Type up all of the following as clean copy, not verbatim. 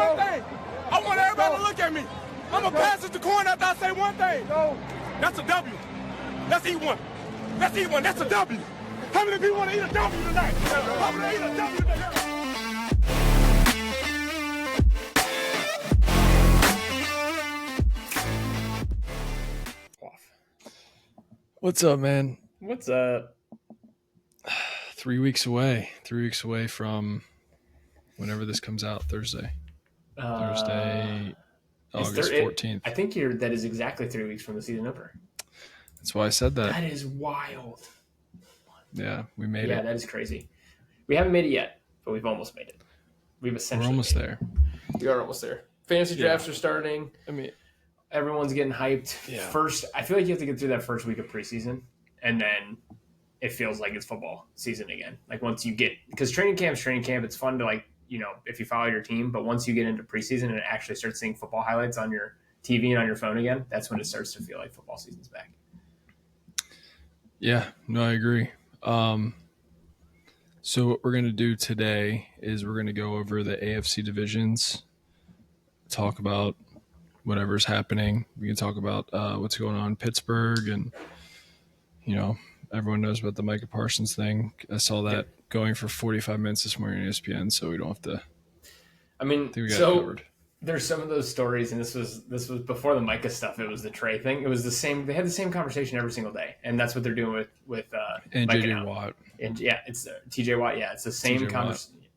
one thing. I want everybody to look at me. I'm going to pass it to coin after I say one thing. That's a W. Let's eat one. Let's eat one. That's a W. How many people want to eat a W tonight? I want to eat a W tonight. What's up, man? What's up? 3 weeks away. 3 weeks away from whenever this comes out, Thursday. Thursday, August 14th. I think that is exactly 3 weeks from the season opener. That's why I said that. That is wild. Yeah, we made it. Yeah, that is crazy. We haven't made it yet, but we've almost made it. We're almost there. We are almost there. Fantasy drafts are starting. I mean, everyone's getting hyped. Yeah. First, I feel like you have to get through that first week of preseason, and then it feels like it's football season again. Like once you get, because training camp, it's fun to if you follow your team, but once you get into preseason and actually start seeing football highlights on your TV and on your phone again, that's when it starts to feel like football season's back. Yeah, no, I agree. So what we're going to do today is we're going to go over the AFC divisions, talk about whatever's happening. We can talk about what's going on in Pittsburgh, and everyone knows about the Micah Parsons thing. I saw that going for 45 minutes this morning on ESPN, so we don't have to. I mean, we got it covered. There's some of those stories, and this was before the Micah stuff. It was the Trey thing. It was the same. They had the same conversation every single day, and that's what they're doing with and Micah JJ now. Watt. And it's TJ Watt. Yeah, it's the same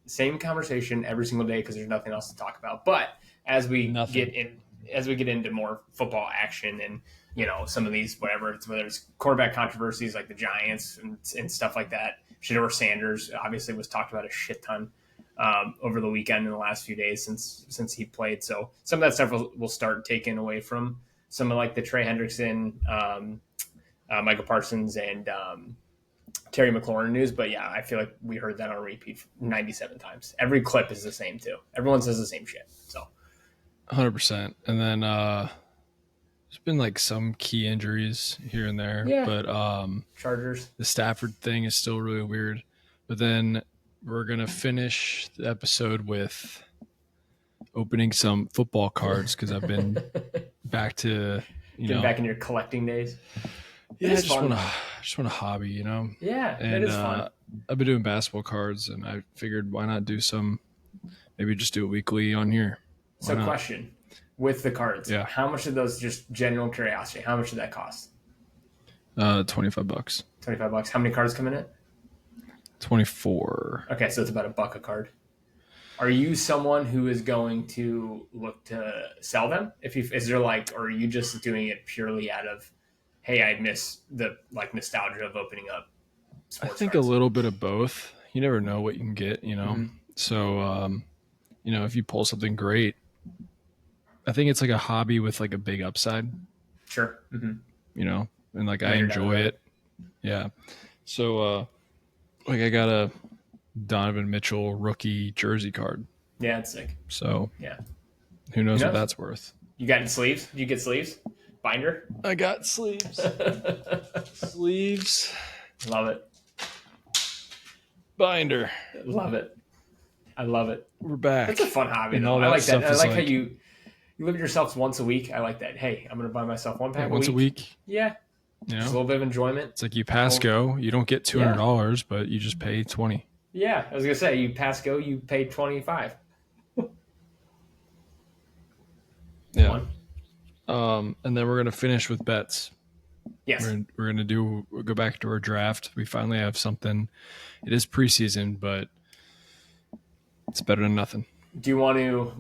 same conversation every single day because there's nothing else to talk about. But as we get into more football action and some of these whether it's quarterback controversies like the Giants and stuff like that, Shedeur Sanders obviously was talked about a shit ton over the weekend in the last few days since he played. So some of that stuff will start taking away from some of like the Trey Hendrickson, Michael Parsons, and Terry McLaurin news. But yeah, I feel like we heard that on repeat 97 times. Every clip is the same too. Everyone says the same shit. So 100%. And then there's been like some key injuries here and there. Yeah. But Chargers. The Stafford thing is still really weird. But then we're going to finish the episode with opening some football cards because I've been back to, back in your collecting days. Yeah, I just want a hobby, Yeah, and it is fun. I've been doing basketball cards, and I figured why not do maybe just do it weekly on here. Why not? Question, with the cards, how much of those, just general curiosity, how much did that cost? $25. $25. How many cards come in it? 24. Okay, so it's about $1 a card. Are you someone who is going to look to sell them? Or are you just doing it purely out of, hey, I miss the nostalgia of opening up sports I think cards? a little bit of both. You never know what you can get, Mm-hmm. So, if you pull something great, I think it's like a hobby with like a big upside. Sure. Mm-hmm. And like I enjoy it. Yeah. So, I got a Donovan Mitchell rookie jersey card. Yeah, it's sick. So, yeah. Who knows what that's worth? You got sleeves? Did you get sleeves? Binder? I got sleeves. Sleeves. Love it. Binder. Love it. I love it. We're back. It's a fun hobby. I like that. I like how you live yourself once a week. I like that. Hey, I'm going to buy myself one pack once a week. Yeah. Just a little bit of enjoyment. It's like you pass go. You don't get $200, but you just pay $20. Yeah. I was going to say, you pass go, you pay $25. Yeah. And then we're going to finish with bets. Yes. We're going to go back to our draft. We finally have something. It is preseason, but it's better than nothing. Do you want to,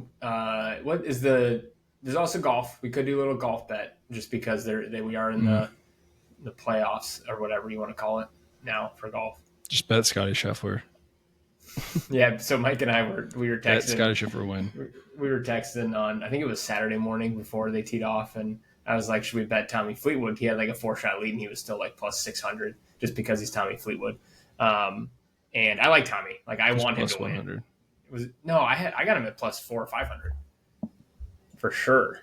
there's also golf. We could do a little golf bet just because we are in the playoffs or whatever you want to call it now for golf. Just bet Scotty Scheffler. Yeah. So Mike and I we were texting. Bet Scotty Scheffler win. We were texting on, I think it was Saturday morning before they teed off, and I was like, should we bet Tommy Fleetwood? He had like a 4-shot lead, and he was still like plus 600 just because he's Tommy Fleetwood. And I like Tommy. Like I want him to win. 100. I got him at plus 400 or 500 for sure.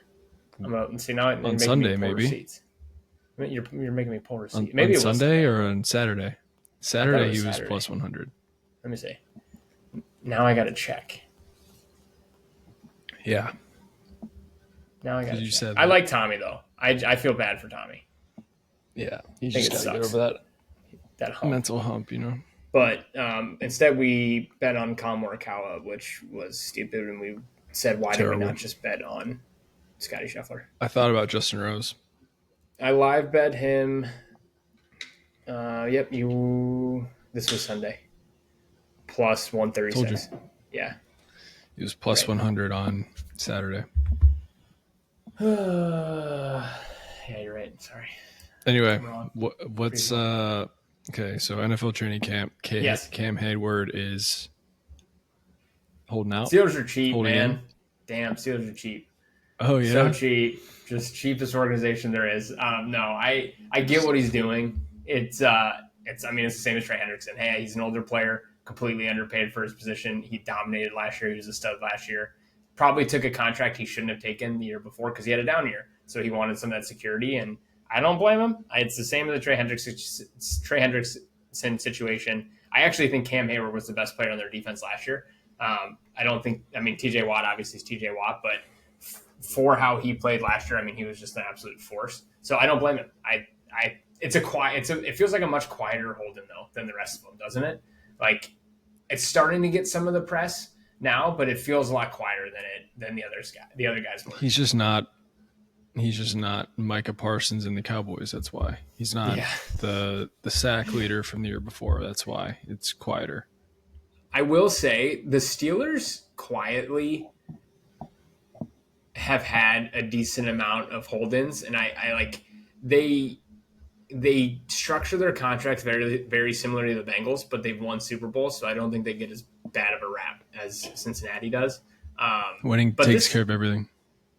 I'm out and see now. On Sunday, maybe. Receipts. You're making me pull receipts. Maybe on Sunday or on Saturday. Saturday he was plus 100. Let me see. Now I got to check. Yeah. Now I got You said I like Tommy though. I feel bad for Tommy. Yeah, you just got to get over that hump. mental hump, But instead, we bet on Colin Morikawa, which was stupid, and we said, why did we not just bet on Scotty Scheffler? I thought about Justin Rose. I live bet him. Yep, this was Sunday. Plus 136. Yeah. He was plus 100 on Saturday. Yeah, you're right. Sorry. Anyway, what's okay? So NFL training camp. Cam Hayward is holding out. Steelers are cheap, man. Damn, Steelers are cheap. Oh yeah, so cheap. Just cheapest organization there is. No, I get what he's doing. It's the same as Trey Hendrickson. Hey, he's an older player, completely underpaid for his position. He dominated last year. He was a stud last year. Probably took a contract he shouldn't have taken the year before because he had a down year. So he wanted some of that security, and I don't blame him. It's the same as the Trey Hendrickson situation. I actually think Cam Hayward was the best player on their defense last year. TJ Watt obviously is TJ Watt, but for how he played last year, he was just an absolute force. So I don't blame him. It feels like a much quieter Holden though than the rest of them, doesn't it? Like it's starting to get some of the press now, but it feels a lot quieter than the other guys were. He's just not Micah Parsons in the Cowboys. That's why he's not the sack leader from the year before. That's why it's quieter. I will say the Steelers quietly have had a decent amount of hold-ins, and I like they structure their contracts very, very similar to the Bengals, but they've won Super Bowls, so I don't think they get as bad of a rap as Cincinnati does. Winning takes care of everything.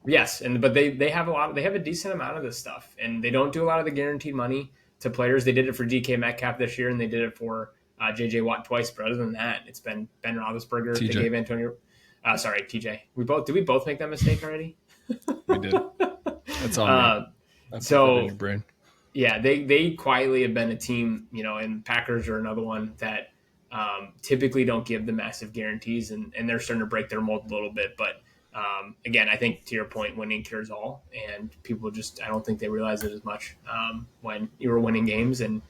Yes, but they have a decent amount of this stuff, and they don't do a lot of the guaranteed money to players. They did it for DK Metcalf this year, and they did it for J.J. Watt twice. But other than that, it's been Ben Roethlisberger. TJ. They gave Antonio. Sorry, TJ. Did we both make that mistake already? We did. That's all. So in your brain. Yeah, they quietly have been a team, and Packers are another one that typically don't give the massive guarantees, and they're starting to break their mold a little bit. But again, I think to your point, winning cures all, and people I don't think they realize it as much when you were winning games, and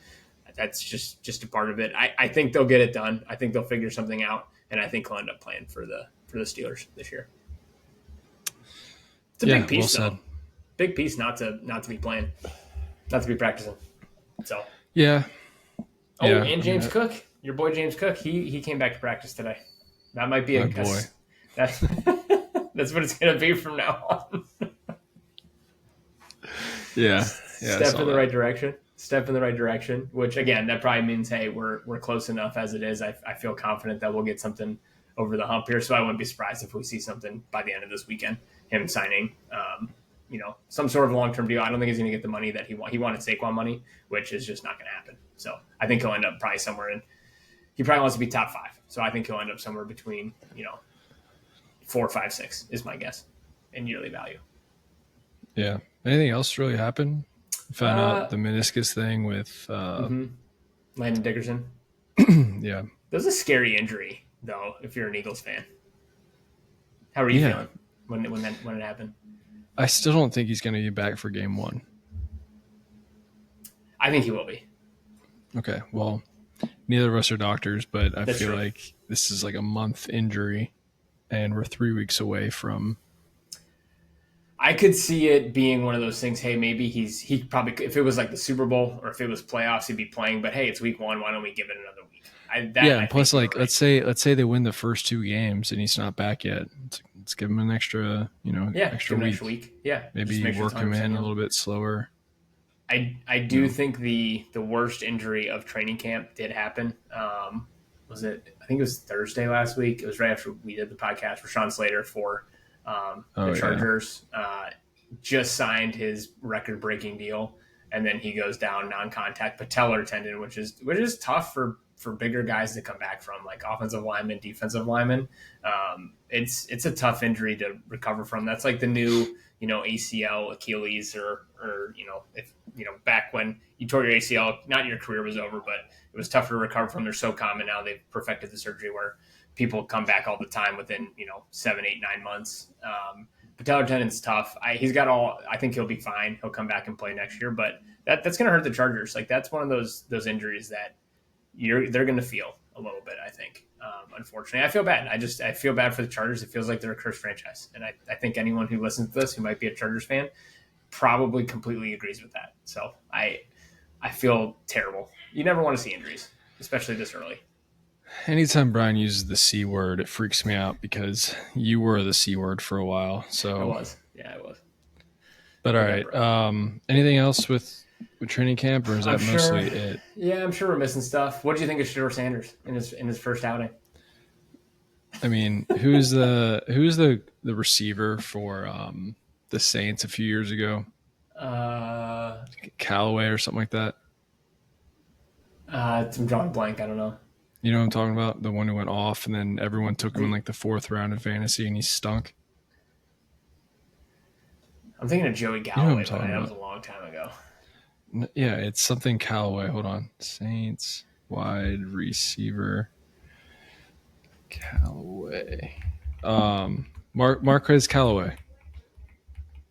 that's just a part of it. I think they'll get it done. I think they'll figure something out, and I think they'll end up playing for the Steelers this year. It's a big piece, though. Big piece not to be playing, not to be practicing. So yeah. Oh, yeah, and James Cook, your boy James Cook, he came back to practice today. That might be boy. That's what it's going to be from now on. Yeah. Step in the right direction. Step in the right direction. Which again, that probably means hey, we're close enough as it is. I feel confident that we'll get something over the hump here. So I wouldn't be surprised if we see something by the end of this weekend. Him signing, some sort of long-term deal. I don't think he's going to get the money that he wanted Saquon money, which is just not going to happen. So I think he'll end up probably somewhere in. He probably wants to be top 5. So I think he'll end up somewhere between 4, 5, 6 is my guess in yearly value. Yeah. Anything else really happened? Found out the meniscus thing with Landon Dickerson. Yeah. That was a scary injury, though. If you're an Eagles fan, how are you feeling when it happened? I still don't think he's going to be back for game 1. I think he will be. Okay. Well, neither of us are doctors, but I feel true. like this is like a month injury, and we're 3 weeks away from. I could see it being one of those things. Hey, maybe he probably, if it was like the Super Bowl or if it was playoffs, he'd be playing. But hey, it's week 1. Why don't we give it another week? Plus, let's say they win the first 2 games and he's not back yet. Let's give him an extra, extra week. Yeah, maybe work him in a little bit slower. I do think the worst injury of training camp did happen. Was it? I think it was Thursday last week. It was right after we did the podcast. Rashawn Slater for the Chargers just signed his record-breaking deal, and then he goes down non-contact patellar tendon, which is tough for bigger guys to come back from, like offensive linemen, defensive linemen. It's a tough injury to recover from. That's like the new ACL, Achilles, or if back when you tore your ACL, not your career was over, but it was tougher to recover from. They're so common now. They've perfected the surgery where people come back all the time within 7, 8, 9 months. Patellar tendon's tough. I think he'll be fine. He'll come back and play next year, but that's going to hurt the Chargers. Like that's one of those injuries that they're going to feel a little bit, I think. Unfortunately, I feel bad. I feel bad for the Chargers. It feels like they're a cursed franchise. And I think anyone who listens to this who might be a Chargers fan probably completely agrees with that. So I feel terrible. You never want to see injuries, especially this early. Anytime Brian uses the C word, it freaks me out because you were the C word for a while. So I was. Yeah, I was. But all right. Anything else with training camp, or is that mostly it? Yeah, I'm sure we're missing stuff. What do you think of Shedeur Sanders in his first outing? I mean, who's the receiver for the Saints a few years ago? Callaway or something like that. I'm drawing a blank. I don't know. You know what I'm talking about? The one who went off, and then everyone took him in like the 4th round in fantasy, and he stunk. I'm thinking of Joey Callaway, but that was a long time ago. Yeah, it's something Callaway. Hold on. Saints wide receiver Callaway. Marquez Callaway.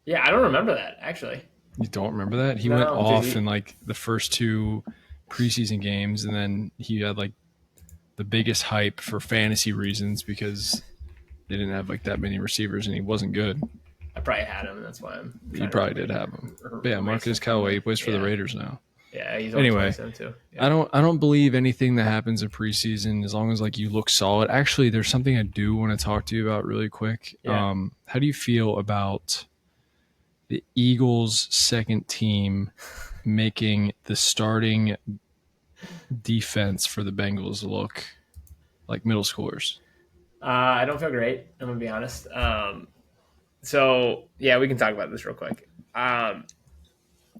Yeah, I don't remember that, actually. You don't remember that? He went off in like the first 2 preseason games, and then he had like the biggest hype for fantasy reasons because they didn't have like that many receivers, and he wasn't good. I probably had him, and that's why I'm. You probably did have him. But yeah, Marcus Callaway, he plays for the Raiders now. Yeah, he's anyway. Too. Yeah. I don't believe anything that happens in preseason as long as like you look solid. Actually, there's something I do want to talk to you about really quick. Yeah. How do you feel about the Eagles' second team making the starting defense for the Bengals look like middle schoolers? I don't feel great. I'm gonna be honest. So yeah, we can talk about this real quick.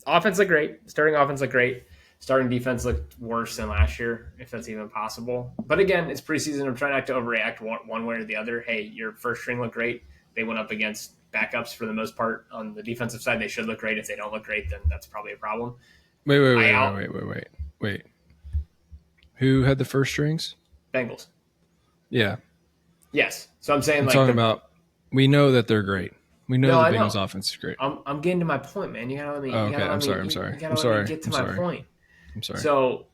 Offense looked great. Starting offense looked great. Starting defense looked worse than last year, if that's even possible. But again, it's preseason. I'm trying not to overreact one way or the other. Hey, your first string looked great. They went up against backups for the most part on the defensive side. They should look great. If they don't look great, then that's probably a problem. Wait. Who had the first strings? Bengals. Yeah. Yes. So I'm saying talking about. We know that they're great. We know the Bengals offense is great. I'm getting to my point, man. You gotta let me. Oh, okay, I'm sorry. Get to my point. I'm sorry. So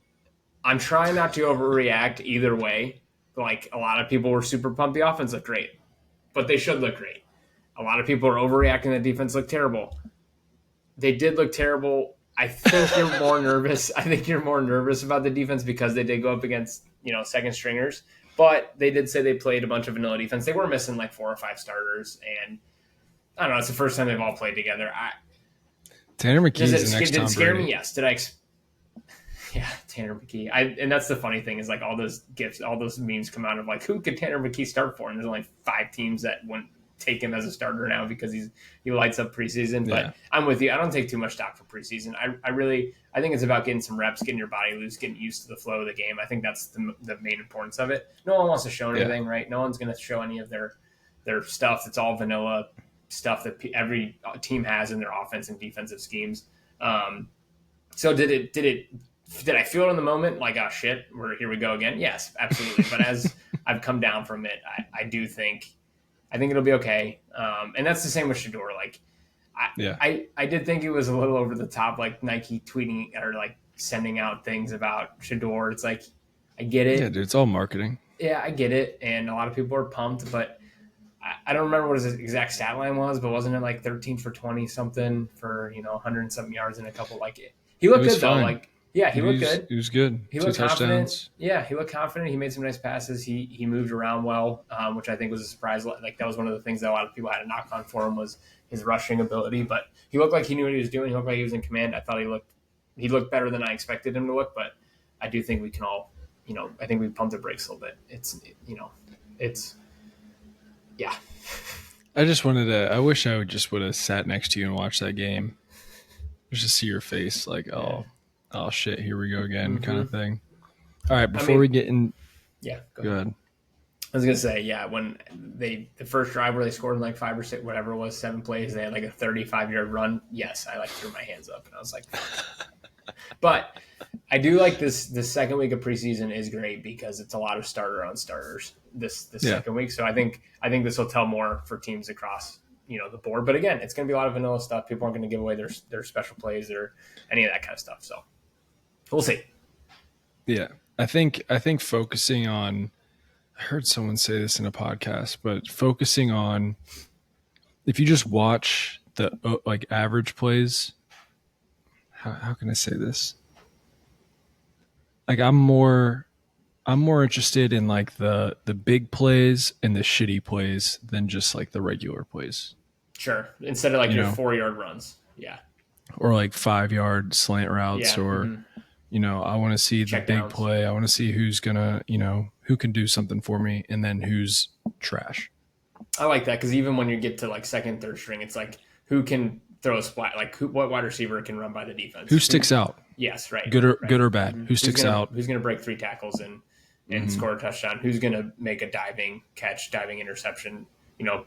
I'm trying not to overreact either way. Like a lot of people were super pumped. The offense looked great, but they should look great. A lot of people are overreacting. The defense looked terrible. They did look terrible. I think you're more nervous. I think you're more nervous about the defense because they did go up against second stringers. But they did say they played a bunch of vanilla defense. They were missing like 4 or 5 starters, and I don't know. It's the first time they've all played together. Tanner McKee is the next Tom Brady. Did it scare me? Yes. Yeah, Tanner McKee. And that's the funny thing is like all those gifts, all those memes come out of like who could Tanner McKee start for? And there's only 5 teams that wouldn't take him as a starter now because he lights up preseason. But yeah. I'm with you. I don't take too much stock for preseason. I think it's about getting some reps, getting your body loose, getting used to the flow of the game. I think that's the main importance of it. No one wants to show anything, right? No one's going to show any of their stuff. It's all vanilla stuff that every team has in their offense and defensive schemes. So did I feel it in the moment? Like, oh shit, here we go again. Yes, absolutely. But as I've come down from it, I do think it'll be okay. And that's the same with Shedeur. Like, I did think it was a little over the top, like Nike tweeting or like sending out things about Shedeur. It's like, I get it. Yeah, dude, it's all marketing. Yeah, I get it. And a lot of people are pumped, but I don't remember what his exact stat line was, but wasn't it like 13 for 20 something for, 100 and something yards and a couple he looked good though. Like, yeah, he looked good. He was good. He looked confident. Yeah, he looked confident. He made some nice passes. He moved around well, which I think was a surprise. Like that was one of the things that a lot of people had a knock on for him was his rushing ability. But he looked like he knew what he was doing. He looked like he was in command. I thought he looked better than I expected him to look. But I do think we can all, I think we pumped the brakes a little bit. It's yeah. I just I wish I would have sat next to you and watched that game. Just to see your face, like, oh shit, here we go again, kind of thing. All right, before we get in, go ahead. I was gonna say, when the first drive where they scored in like 5 or 6, whatever it was, 7 plays, they had like a 35-yard run. Yes, I like threw my hands up and I was like, but I do like this. The second week of preseason is great because it's a lot of starter on starters. this second week. So I think this will tell more for teams across the board. But again, it's going to be a lot of vanilla stuff. People aren't going to give away their special plays or any of that kind of stuff. So we'll see. Yeah, I think focusing on. I heard someone say this in a podcast, but focusing on if you just watch the like average plays. How can I say this? Like I'm more interested in like the big plays and the shitty plays than just like the regular plays. Sure. Instead of like your 4-yard runs. Yeah. Or like 5-yard slant routes or, I want to see the big play. I want to see who's going to, who can do something for me and then who's trash. I like that because even when you get to like second, third string, it's like who can throw a splat, like what wide receiver can run by the defense? Who sticks out? Yes, right. Good or bad? Who sticks out? Who's going to break 3 tackles and score a touchdown? Who's going to make a diving catch, diving interception, broken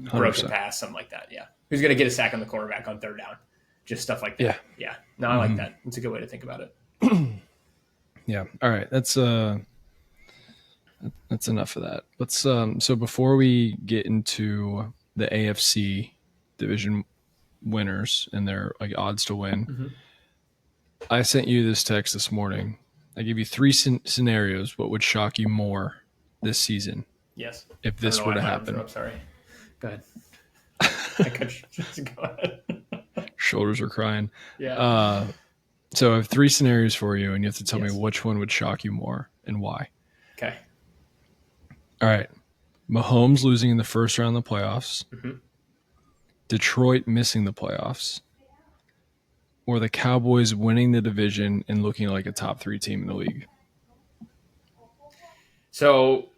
100%. Pass, something like that. Yeah. Who's going to get a sack on the quarterback on third down? Just stuff like that. Yeah. No, I like that. It's a good way to think about it. Yeah. All right. That's enough of that. Let's so before we get into the AFC division winners and their like odds to win, I sent you this text this morning. I gave you 3 scenarios. What would shock you more this season? Yes. If this were to happen. I'm sorry. Go ahead. Go ahead. Shoulders are crying. Yeah. So I have 3 scenarios for you, and you have to tell me which one would shock you more and why. Okay. All right. Mahomes losing in the first round of the playoffs. Detroit missing the playoffs. Or the Cowboys winning the division and looking like a top 3 team in the league. So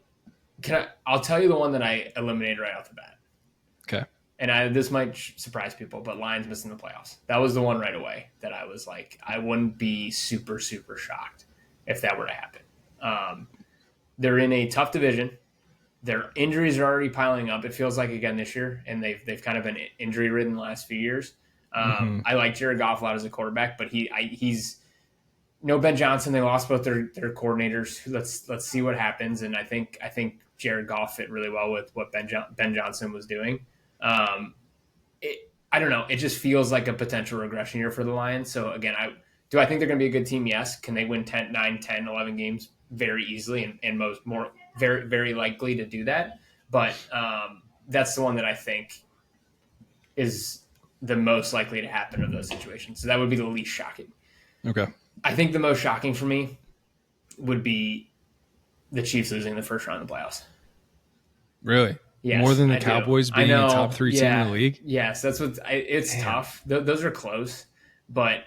I'll tell you the one that I eliminated right off the bat. Okay. And this might surprise people, but Lions missing the playoffs. That was the one right away that I was like, I wouldn't be super, super shocked if that were to happen. They're in a tough division. Their injuries are already piling up. It feels like again this year, and they've kind of been injury ridden the last few years. I like Jared Goff a lot as a quarterback, but he's no Ben Johnson. They lost both their coordinators. Let's see what happens. And I think Jared Goff fit really well with what Ben Johnson was doing. I don't know. It just feels like a potential regression year for the Lions. So again, I think they're going to be a good team? Yes. Can they win 9, 10, 11 games very easily and more very, very likely to do that? But that's the one that I think is the most likely to happen of those situations. So that would be the least shocking. Okay. I think the most shocking for me would be the Chiefs losing the first round of the playoffs. Really? Yes, more than the Cowboys being a top 3 team in the league? Yes, that's it's tough. Those are close, and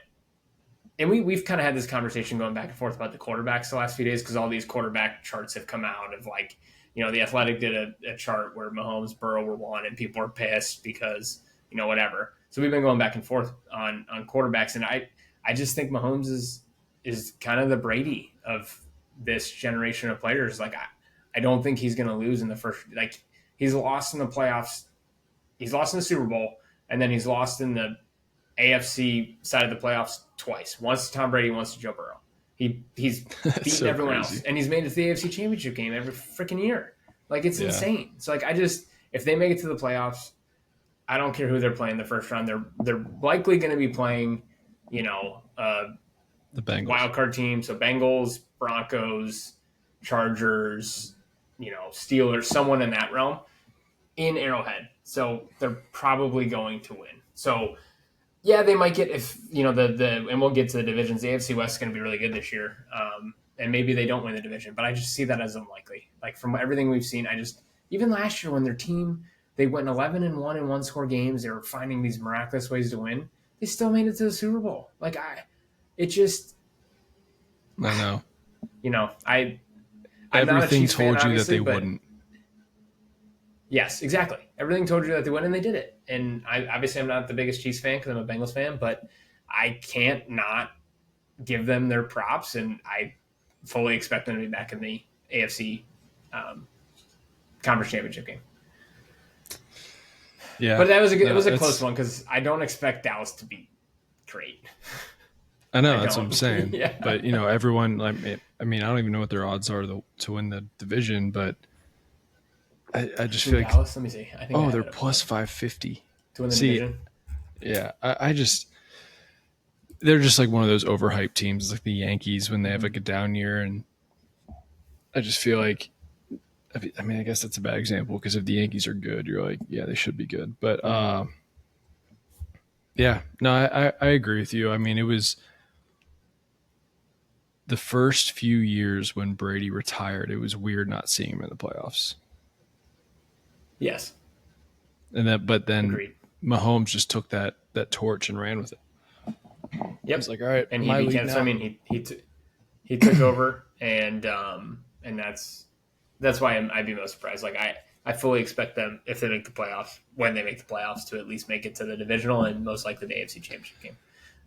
we've kind of had this conversation going back and forth about the quarterbacks the last few days because all these quarterback charts have come out of like, the Athletic did a chart where Mahomes, Burrow were 1 and people were pissed because, whatever. So we've been going back and forth on quarterbacks, and I just think Mahomes is kind of the Brady of this generation of players. Like I don't think he's going to lose in the first. Like he's lost in the playoffs, he's lost in the Super Bowl, and then he's lost in the AFC side of the playoffs twice. Once to Tom Brady, once to Joe Burrow. He's beaten so everyone crazy. else, and he's made it to the AFC Championship game every freaking year. Like it's insane. So like if they make it to the playoffs, I don't care who they're playing the first round. They're likely going to be playing, The Bengals. wild card team. So Bengals, Broncos, Chargers, Steelers, someone in that realm in Arrowhead. So they're probably going to win. So yeah, they might get and we'll get to the divisions. The AFC West is going to be really good this year. And maybe they don't win the division, but I just see that as unlikely. Like from everything we've seen, even last year when their team, they went 11-1 in 1-score games. They were finding these miraculous ways to win. They still made it to the Super Bowl. Like I know. Everything told you that they wouldn't. Yes, exactly. Everything told you that they would, and they did it. And I'm not the biggest Chiefs fan because I'm a Bengals fan, but I can't not give them their props, and I fully expect them to be back in the AFC Conference Championship game. Yeah, but it was a close one because I don't expect Dallas to be great. I know that's what I'm saying. Yeah. But everyone, I don't even know what their odds are to win the division, but I just feel like Dallas. Let me see. I think they're plus 550 to win the division. Yeah, they're just like one of those overhyped teams, like the Yankees when they have like a down year, and I just feel like, I mean, I guess that's a bad example because if the Yankees are good, you're like, yeah, they should be good. But yeah, no, I agree with you. I mean, it was the first few years when Brady retired, it was weird not seeing him in the playoffs. Yes. But then Agreed. Mahomes just took that torch and ran with it. Yep. It's like, all right, and he became. So I mean, he took over, and that's why I'd be most surprised. Like I fully expect them, if they make the playoffs, when they make the playoffs, to at least make it to the divisional and most likely the AFC Championship game.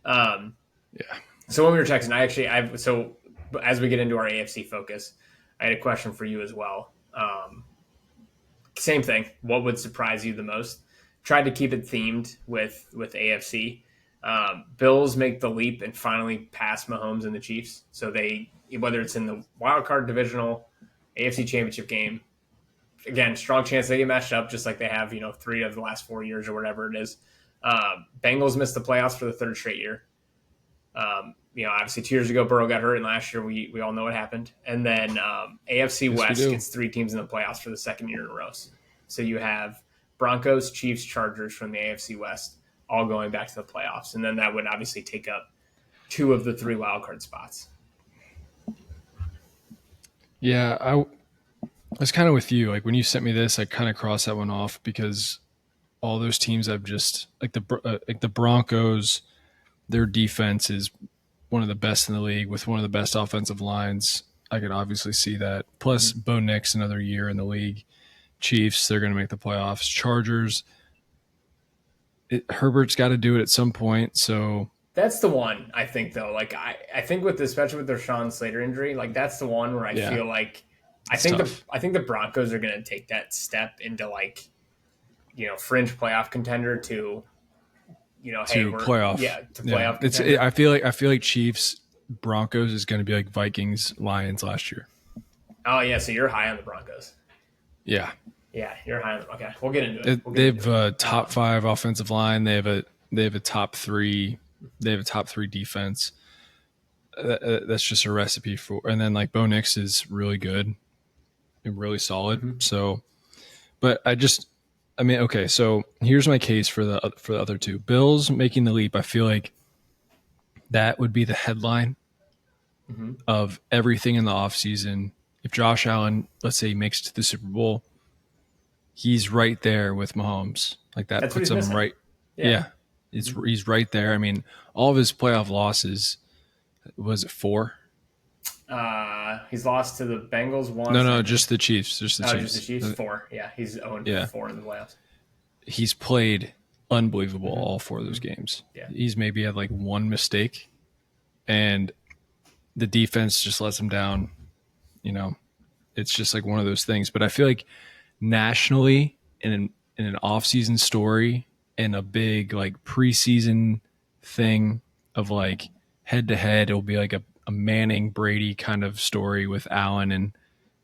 Yeah. So when we were texting, so as we get into our AFC focus, I had a question for you as well. Same thing. What would surprise you the most? Tried to keep it themed with AFC. Bills make the leap and finally pass Mahomes and the Chiefs. So whether it's in the wild card divisional, AFC Championship game, again, strong chance they get matched up just like they have, 3 of the last 4 years or whatever it is. Bengals missed the playoffs for the 3rd straight year. Obviously 2 years ago, Burrow got hurt, and last year we all know what happened. And then AFC West gets 3 teams in the playoffs for the 2nd year in a row. So you have Broncos, Chiefs, Chargers from the AFC West all going back to the playoffs. And then that would obviously take up 2 of the 3 wildcard spots. Yeah, I was kind of with you. Like when you sent me this, I kind of crossed that one off because all those teams I've just like the Broncos, their defense is one of the best in the league with one of the best offensive lines. I could obviously see that. Plus, Bo Nix another year in the league. Chiefs, they're going to make the playoffs. Chargers, Herbert's got to do it at some point. So that's the one I think, though. Like I think especially with their Sean Slater injury, like that's the one where I feel like I think the Broncos are going to take that step into like fringe playoff contender to playoff. Yeah, to playoff. I feel like Chiefs Broncos is going to be like Vikings Lions last year. Oh yeah, so you're high on the Broncos. Yeah. Yeah, you're high on them. Okay, we'll get into it. They have a top 5 offensive line. They have a top 3. They have a top 3 defense. That's just a recipe for. And then like Bo Nix is really good and really solid. Mm-hmm. So, but okay. So here's my case for the other 2. Bills making the leap. I feel like that would be the headline of everything in the offseason. If Josh Allen, let's say, makes it to the Super Bowl, he's right there with Mahomes. Like that puts him right. Yeah. He's right there. I mean, all of his playoff losses, was it 4? He's lost to the Bengals once. No, just the Chiefs. Just the Chiefs. 4. Yeah, he's 0-4 in the playoffs. He's played unbelievable all 4 of those games. Yeah. He's maybe had like one mistake, and the defense just lets him down. It's just like one of those things. But I feel like nationally, in an off-season story and a big like preseason thing of like head-to-head, it'll be like a Manning Brady kind of story with Allen and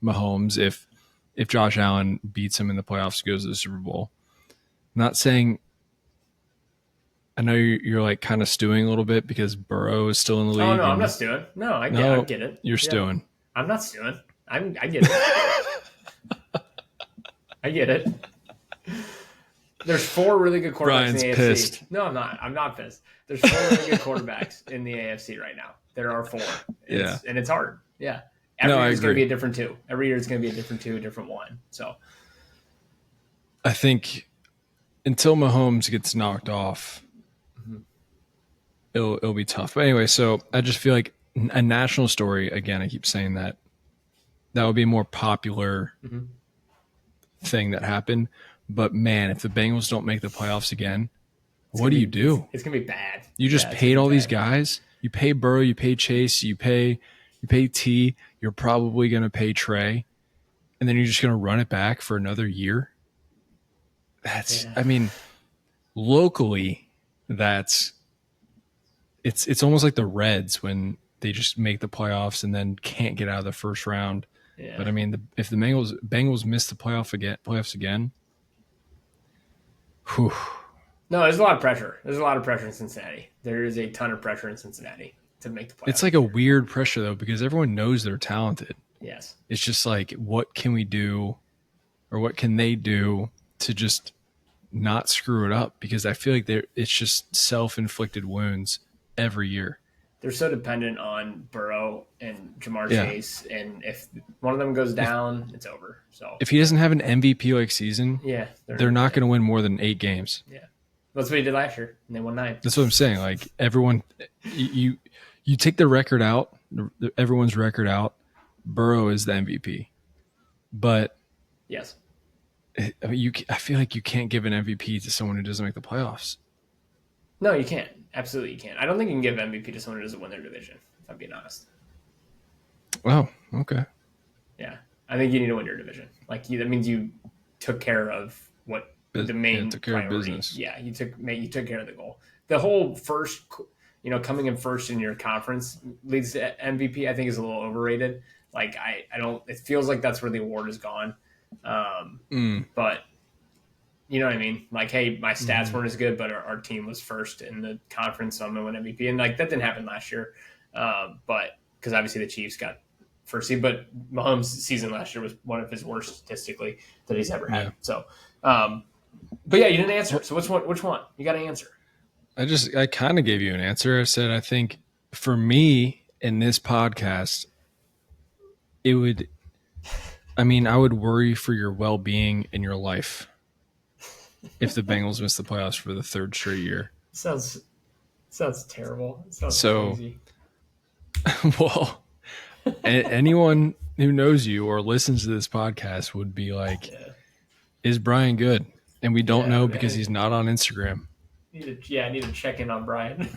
Mahomes if Josh Allen beats him in the playoffs, goes to the Super Bowl. I'm not saying, I know you're like kind of stewing a little bit because Burrow is still in the league. Oh no, I'm not stewing. No, I get it. You're stewing. I'm not stewing. I get it. I get it. There's 4 really good quarterbacks Brian's in the AFC. Pissed. No, I'm not. I'm not pissed. There's 4 really good quarterbacks in the AFC right now. There are 4. And it's hard. Yeah. Every year it's going to be a different 2. Every year it's going to be a different 2, a different 1. So I think until Mahomes gets knocked off, it'll be tough. But anyway, so I just feel like a national story, again, I keep saying that would be a more popular thing that happened. But man, if the Bengals don't make the playoffs again, what do you do? It's going to be bad. You just paid all these guys. You pay Burrow, you pay Chase, you pay T. You're probably going to pay Trey, and then you're just going to run it back for another year. I mean, locally, it's almost like the Reds when they just make the playoffs and then can't get out of the first round. Yeah. But I mean, if the Bengals miss the playoffs again, whew. No, there's a lot of pressure. There's a lot of pressure in Cincinnati. There is a ton of pressure in Cincinnati to make the playoffs. It's like a weird pressure though, because everyone knows they're talented. Yes. It's just like, what can we do, or what can they do to just not screw it up? Because I feel like it's just self-inflicted wounds every year. They're so dependent on Burrow and Jamar Chase, and if one of them goes down, it's over. So if he doesn't have an MVP like season, they're not going to win more than 8 games. Yeah, that's what he did last year, and they won 9. That's what I'm saying. Like everyone, you take the record out, everyone's record out. Burrow is the MVP, but yes, I feel like you can't give an MVP to someone who doesn't make the playoffs. No, you can't. Absolutely, you can't. I don't think you can give MVP to someone who doesn't win their division, if I'm being honest. Oh, okay. Yeah. I think you need to win your division. Like, that means you took care of what the main took care priority. of business. Yeah, you took care of the goal. The whole first, coming in first in your conference leads to MVP, I think is a little overrated. Like, I don't – it feels like that's where the award has gone. But – you know what I mean? Like, hey, my stats weren't as good, but our team was first in the conference, so I'm going to win MVP. And, like, that didn't happen last year. But because obviously the Chiefs got first seed. But Mahomes' season last year was one of his worst statistically that he's ever had. Yeah. So, but, yeah, you didn't answer. So which one? You got to answer. I kind of gave you an answer. I said, I think for me in this podcast, I would worry for your well-being in your life if the Bengals miss the playoffs for the 3rd straight year. Sounds terrible. It sounds crazy. Well, anyone who knows you or listens to this podcast would be like, is Brian good? And we don't know because he's not on Instagram. I need to check in on Brian.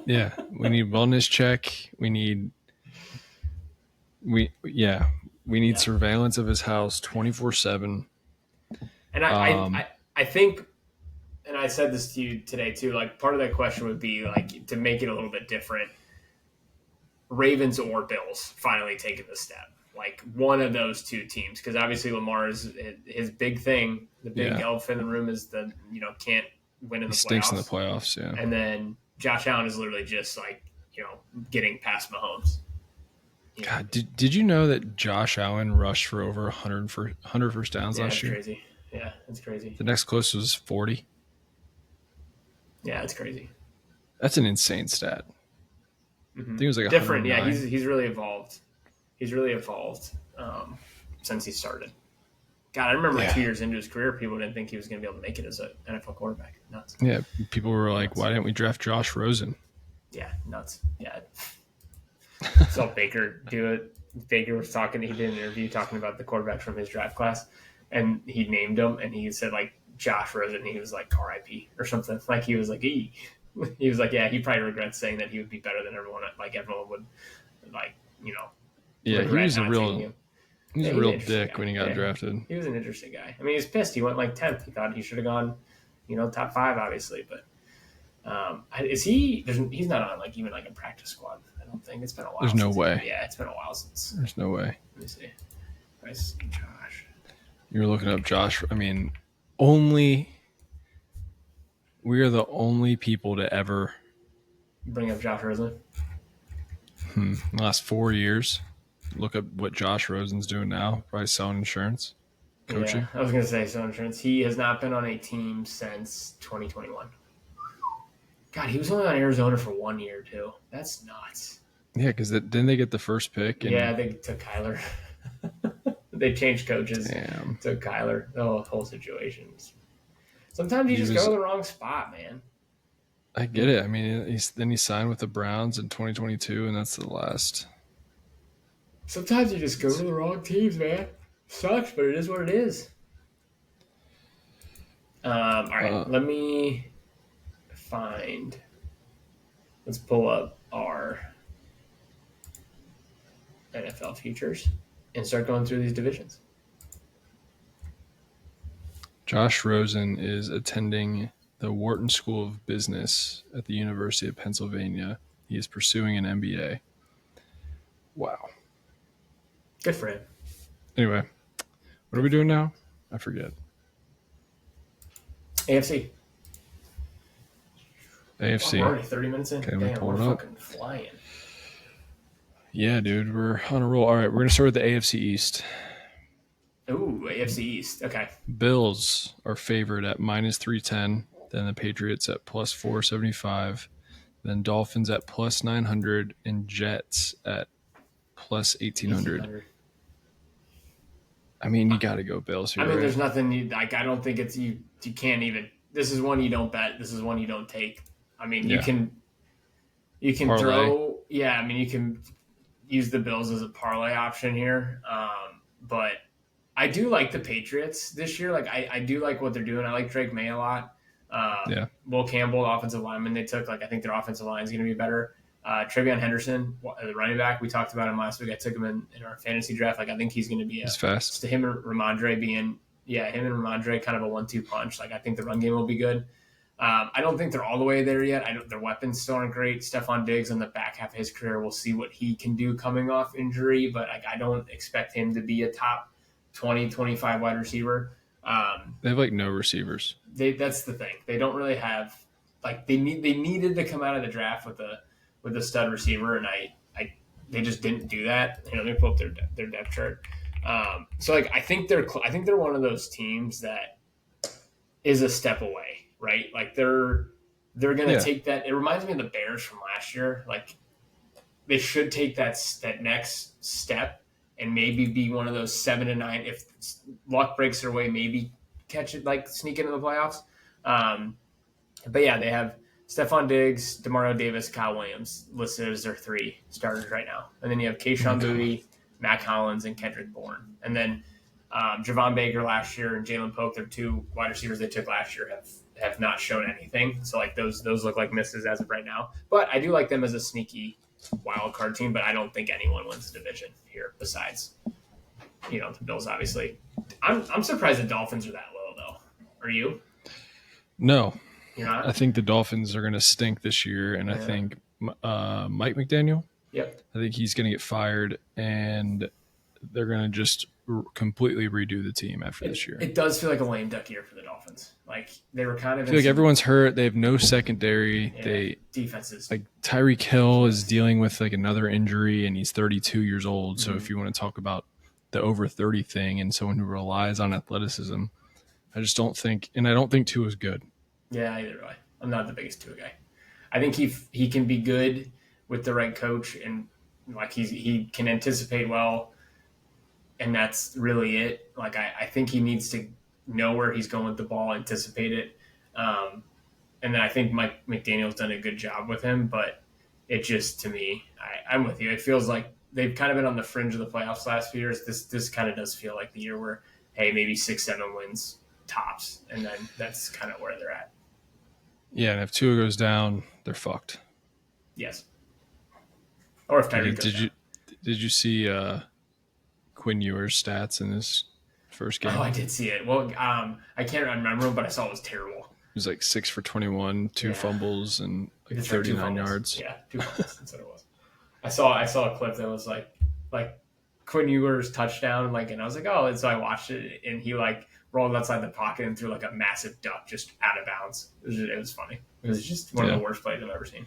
Yeah, we need wellness check. We need surveillance of his house 24/7. And I think, and I said this to you today too, like part of that question would be like to make it a little bit different, Ravens or Bills finally taking the step. Like one of those two teams, because obviously Lamar is his big thing. The big elephant in the room is can't win in the playoffs. Stinks in the playoffs, yeah. And then Josh Allen is literally just like, getting past Mahomes. God, did you know that Josh Allen rushed for over 100 first downs last year? Crazy. Yeah, that's crazy. The next closest was 40. Yeah, that's crazy. That's an insane stat. Mm-hmm. I think it was like different. Yeah, he's really evolved. He's really evolved since he started. God, I remember 2 years into his career, people didn't think he was going to be able to make it as an NFL quarterback. Nuts. Yeah, people were like, "Why didn't we draft Josh Rosen?" Yeah, nuts. Yeah. Saw Baker do it. Baker was talking. He did an interview talking about the quarterbacks from his draft class, and he named them, and he said like Josh Rosen. And he was like R.I.P. or something. Like he was like he was like, yeah, he probably regrets saying that he would be better than everyone. Like everyone would, like Yeah, he was a real. He's a real dick when he got drafted. He was an interesting guy. I mean, he's pissed. He went like 10th. He thought he should have gone, top 5, obviously. But is he? He's not on like even like a practice squad. I don't think it's been a while. There's no way. Yeah, it's been a while since. There's no way. Let me see. Josh. You're looking up Josh. I mean, we are the only people to ever bring up Josh Rosen. The last 4 years. Look up what Josh Rosen's doing now. Probably selling insurance, coaching. Yeah, I was going to say selling insurance. He has not been on a team since 2021. God, he was only on Arizona for 1 year, too. That's nuts. Yeah, because didn't they get the first pick? Yeah, they took Kyler. They changed coaches. Damn. Took Kyler. The whole situation. Sometimes you just go to the wrong spot, man. I get it. I mean, he signed with the Browns in 2022, and that's the last. Sometimes you just go to the wrong teams, man. Sucks, but it is what it is. All right, let me find. Let's pull up our NFL futures and start going through these divisions. Josh Rosen is attending the Wharton School of Business at the University of Pennsylvania. He is pursuing an MBA. Wow. Good for him. Anyway, what are we doing now? I forget. AFC. AFC. We're already 30 minutes in. Okay, Damn, we're fucking flying. Yeah, dude, we're on a roll. All right, we're gonna start with the AFC East. Ooh, AFC East. Okay. Bills are favored at -310. Then the Patriots at +475. Then Dolphins at +900 and Jets at +1800. I mean, you got to go Bills here. I mean, right? there's nothing like. I don't think it's you. You can't even. This is one you don't bet. This is one you don't take. I mean, you can parlay. throw. Yeah, I mean, you can use the Bills as a parlay option here. But I do like the Patriots this year. Like, I do like what they're doing. I like Drake May a lot. Will Campbell, the offensive lineman they took. Like, I think their offensive line is going to be better. Travion Henderson, the running back, we talked about him last week. I took him in our fantasy draft. Like, I think he's going to be he's fast. Just him and Ramondre kind of a 1-2 punch. Like, I think the run game will be good. I don't think they're all the way there yet. Their weapons still aren't great. Stephon Diggs on the back half of his career, we'll see what he can do coming off injury, but I don't expect him to be a top 20, 25 wide receiver. They have like no receivers. That's the thing. They don't really have like they needed to come out of the draft with a stud receiver, and they just didn't do that. Let me pull up their depth chart. So like I think they're one of those teams that is a step away, right? Like they're gonna take that. It reminds me of the Bears from last year. Like they should take that next step and maybe be one of those 7-9. If luck breaks their way, maybe catch it, like sneak into the playoffs. But yeah, they have Stephon Diggs, Demario Davis, Kyle Williams listed as their 3 starters right now. And then you have Kayshon Boutte, Mac Hollins, and Kendrick Bourne. And then Javon Baker last year and Jalen Pope, their 2 wide receivers they took last year, have not shown anything. So like those look like misses as of right now. But I do like them as a sneaky wild card team, but I don't think anyone wins the division here besides, the Bills, obviously. I'm surprised the Dolphins are that low, though. Are you? No. You're not? I think the Dolphins are going to stink this year, and I think Mike McDaniel, I think he's going to get fired, and they're going to just completely redo the team after this year. It does feel like a lame duck year for the Dolphins. Like, they were kind of... I feel like everyone's hurt. They have no secondary. Defenses. Like, Tyreek Hill is dealing with, like, another injury, and he's 32 years old. So if you want to talk about the over 30 thing and someone who relies on athleticism, I just don't think... And I don't think Tua is good. Yeah, either way. I'm not the biggest Tua guy. I think he can be good with the right coach, and, like, he can anticipate well, and that's really it. Like, I think he needs to know where he's going with the ball, anticipate it. And then I think Mike McDaniel's done a good job with him, but it just, to me, I'm with you. It feels like they've kind of been on the fringe of the playoffs last few years. This kind of does feel like the year where, hey, maybe 6-7 wins tops, and then that's kind of where they're at. Yeah, and if Tua goes down, they're fucked. Yes. Or if Tyreek goes down. Did you see Quinn Ewers' stats in his first game? Oh, I did see it. Well, I can't remember him, but I saw it was terrible. He was like 6 for 21, 2 fumbles, and like 39 yards. Yeah, 2 fumbles. That's what it was. I saw a clip that was like Quinn Ewers touchdown, and I was like, oh, and so I watched it, and he like rolled outside the pocket and threw like a massive duck just out of bounds. It was funny. It was just one of the worst plays I've ever seen.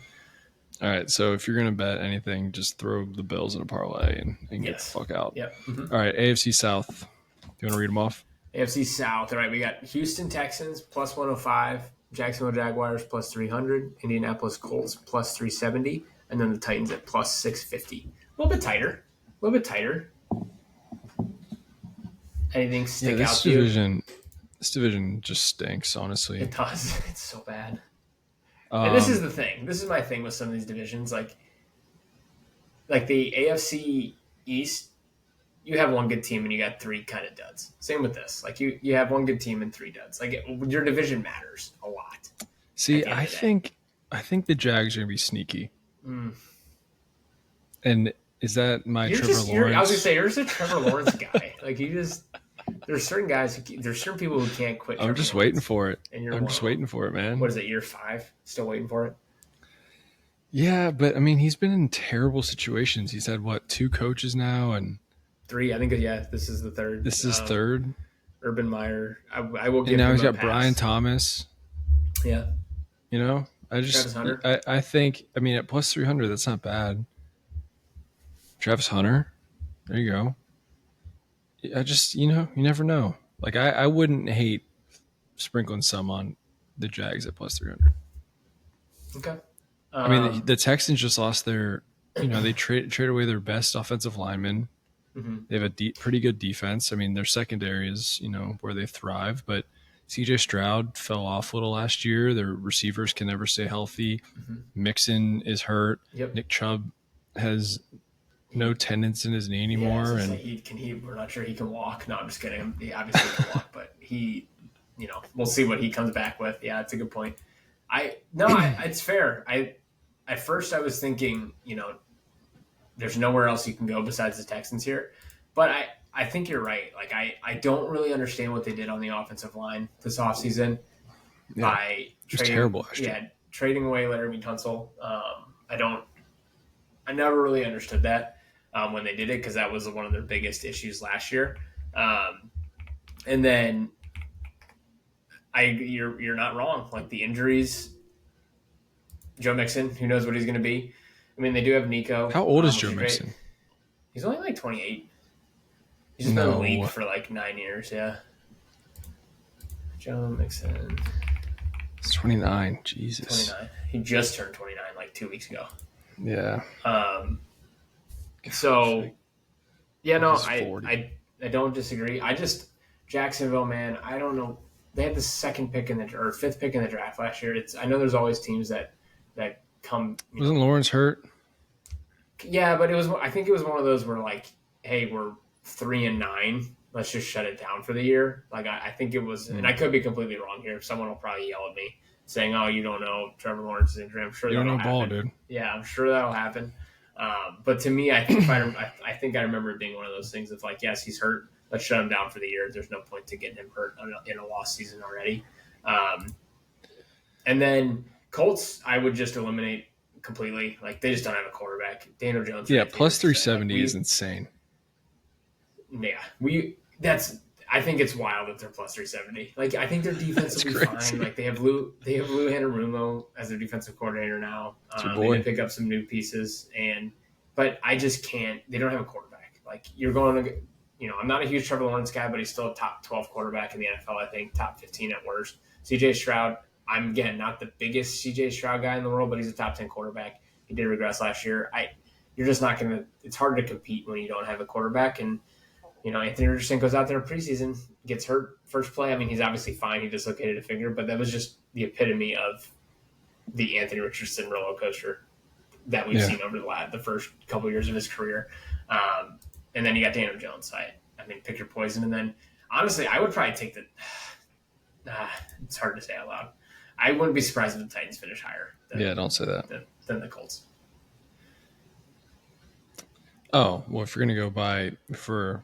All right, so if you're going to bet anything, just throw the Bills in a parlay and get the fuck out. Yep. Mm-hmm. All right, AFC South. Do you want to read them off? AFC South. All right, we got Houston Texans plus 105, Jacksonville Jaguars plus 300, Indianapolis Colts plus 370, and then the Titans at plus 650. A little bit tighter. Anything stick out to you? This division just stinks, honestly. It does. It's so bad. And this is the thing. This is my thing with some of these divisions. Like the AFC East, you have one good team and you got 3 kind of duds. Same with this. Like you have one good team and 3 duds. Like your division matters a lot. See, I think the Jags are gonna be sneaky. And is that my Trevor Lawrence? I was gonna say you're just a Trevor Lawrence guy. Like there's certain guys there's certain people who can't quit. I'm just waiting for it. I'm just waiting for it, man. What is it? Year 5? Still waiting for it? Yeah, but I mean, he's been in terrible situations. He's had 2 coaches now, and 3. I think, this is the third. This is third. Urban Meyer. I will give and now him he's a got pass. Brian Thomas. Yeah. You know, I think, I mean, at plus 300, that's not bad. Travis Hunter. There you go. I just, you never know. Like, I wouldn't hate sprinkling some on the Jags at plus 300. Okay. I mean, the Texans just lost their, they trade away their best offensive lineman. Mm-hmm. They have a pretty good defense. I mean, their secondary is, where they thrive. But CJ Stroud fell off a little last year. Their receivers can never stay healthy. Mm-hmm. Mixon is hurt. Yep. Nick Chubb has no tendons in his knee anymore. Yeah, we're not sure he can walk. No, I'm just kidding. He obviously can walk, but he, we'll see what he comes back with. Yeah, that's a good point. It's fair. At first I was thinking, there's nowhere else you can go besides the Texans here. But I think you're right. Like, I don't really understand what they did on the offensive line this offseason by terrible. Trading away Laramie Tunsil. I never really understood that when they did it, because that was one of their biggest issues last year. And then you're not wrong. Like, the injuries, Joe Mixon, who knows what he's going to be. I mean, they do have Nico. How old is Joe Mixon? He's only like 28. He's been in the league for like 9 years, yeah. Joe Mixon. He's 29. Jesus. 29. He just turned 29 like 2 weeks ago. Yeah. So, yeah, no, I don't disagree. Jacksonville, man, I don't know. They had the fifth pick in the draft last year. I know there's always teams that come. Wasn't Lawrence hurt? Yeah, but I think it was one of those where, like, hey, we're 3-9. Let's just shut it down for the year. Like, I think it was, and I could be completely wrong here. Someone will probably yell at me saying, "Oh, you don't know Trevor Lawrence's injury." I'm sure that'll happen. Ball, dude. Yeah, I'm sure that'll happen. But to me, I think I remember it being one of those things of like, yes, he's hurt. Let's shut him down for the year. There's no point to getting him hurt in a lost season already. And then Colts, I would just eliminate completely. Like, they just don't have a quarterback. Daniel Jones. Yeah, plus 370 is insane. Yeah, I think it's wild that they're plus 370. Like, I think their defense will be fine. Like, they have Lou Anarumo as their defensive coordinator now. They did pick up some new pieces, but I just can't. They don't have a quarterback. Like, you're going to. I'm not a huge Trevor Lawrence guy, but he's still a top 12 quarterback in the NFL, I think, top 15 at worst. CJ Stroud, I'm, again, not the biggest CJ Stroud guy in the world, but he's a top 10 quarterback. He did regress last year. You're just not going to – it's hard to compete when you don't have a quarterback. And, Anthony Richardson goes out there in preseason, gets hurt first play. I mean, he's obviously fine. He dislocated a finger, but that was just the epitome of the Anthony Richardson roller coaster that we've seen over the first couple of years of his career. And then you got Daniel Jones. I mean, pick your poison. And then, honestly, I would probably take it's hard to say out loud. I wouldn't be surprised if the Titans finish higher. Don't say that. Than the Colts. Oh, well, if you're going to go by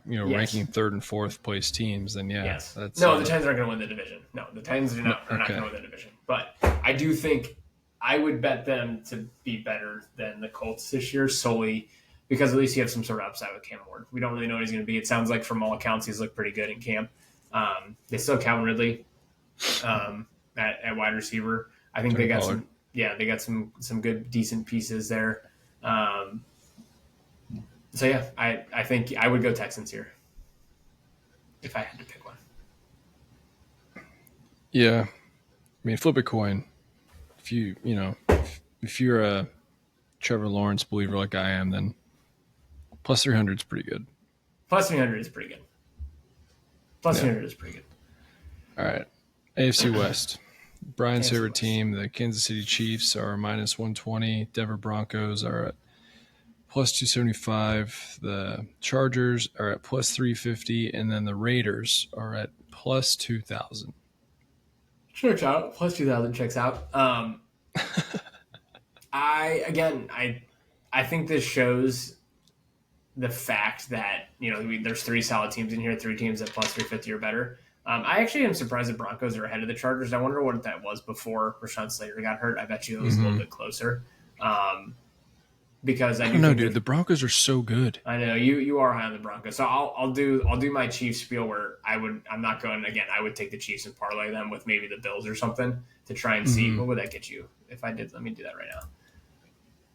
ranking third and fourth place teams, then yes. The Titans aren't going to win the division. No, the Titans are not going to win the division. But I do think I would bet them to be better than the Colts this year solely because at least you have some sort of upside with Cam Ward. We don't really know what he's going to be. It sounds like from all accounts he's looked pretty good in camp. They still have Calvin Ridley at wide receiver. I think they got some good, decent pieces there. So, yeah, I think I would go Texans here if I had to pick one. Yeah. I mean, flip a coin. If you're a Trevor Lawrence believer like I am, then plus 300 is pretty good. Plus 300 is pretty good. Plus 300 is pretty good. All right. AFC West. Brian's favorite team, the Kansas City Chiefs, are minus 120. Denver Broncos are at plus 275. The Chargers are at plus 350. And then the Raiders are at plus 2,000. Checks out. Plus 2,000 checks out. I think this shows the fact that, there's 3 solid teams in here, 3 teams at plus 350 or better. I actually am surprised the Broncos are ahead of the Chargers. I wonder what that was before Rashawn Slater got hurt. I bet you it was a little bit closer. because I don't know, dude. The Broncos are so good. I know you are high on the Broncos, so I'll do my Chiefs spiel where I'm not going again. I would take the Chiefs and parlay them with maybe the Bills or something to try and see what would that get you if I did. Let me do that right now.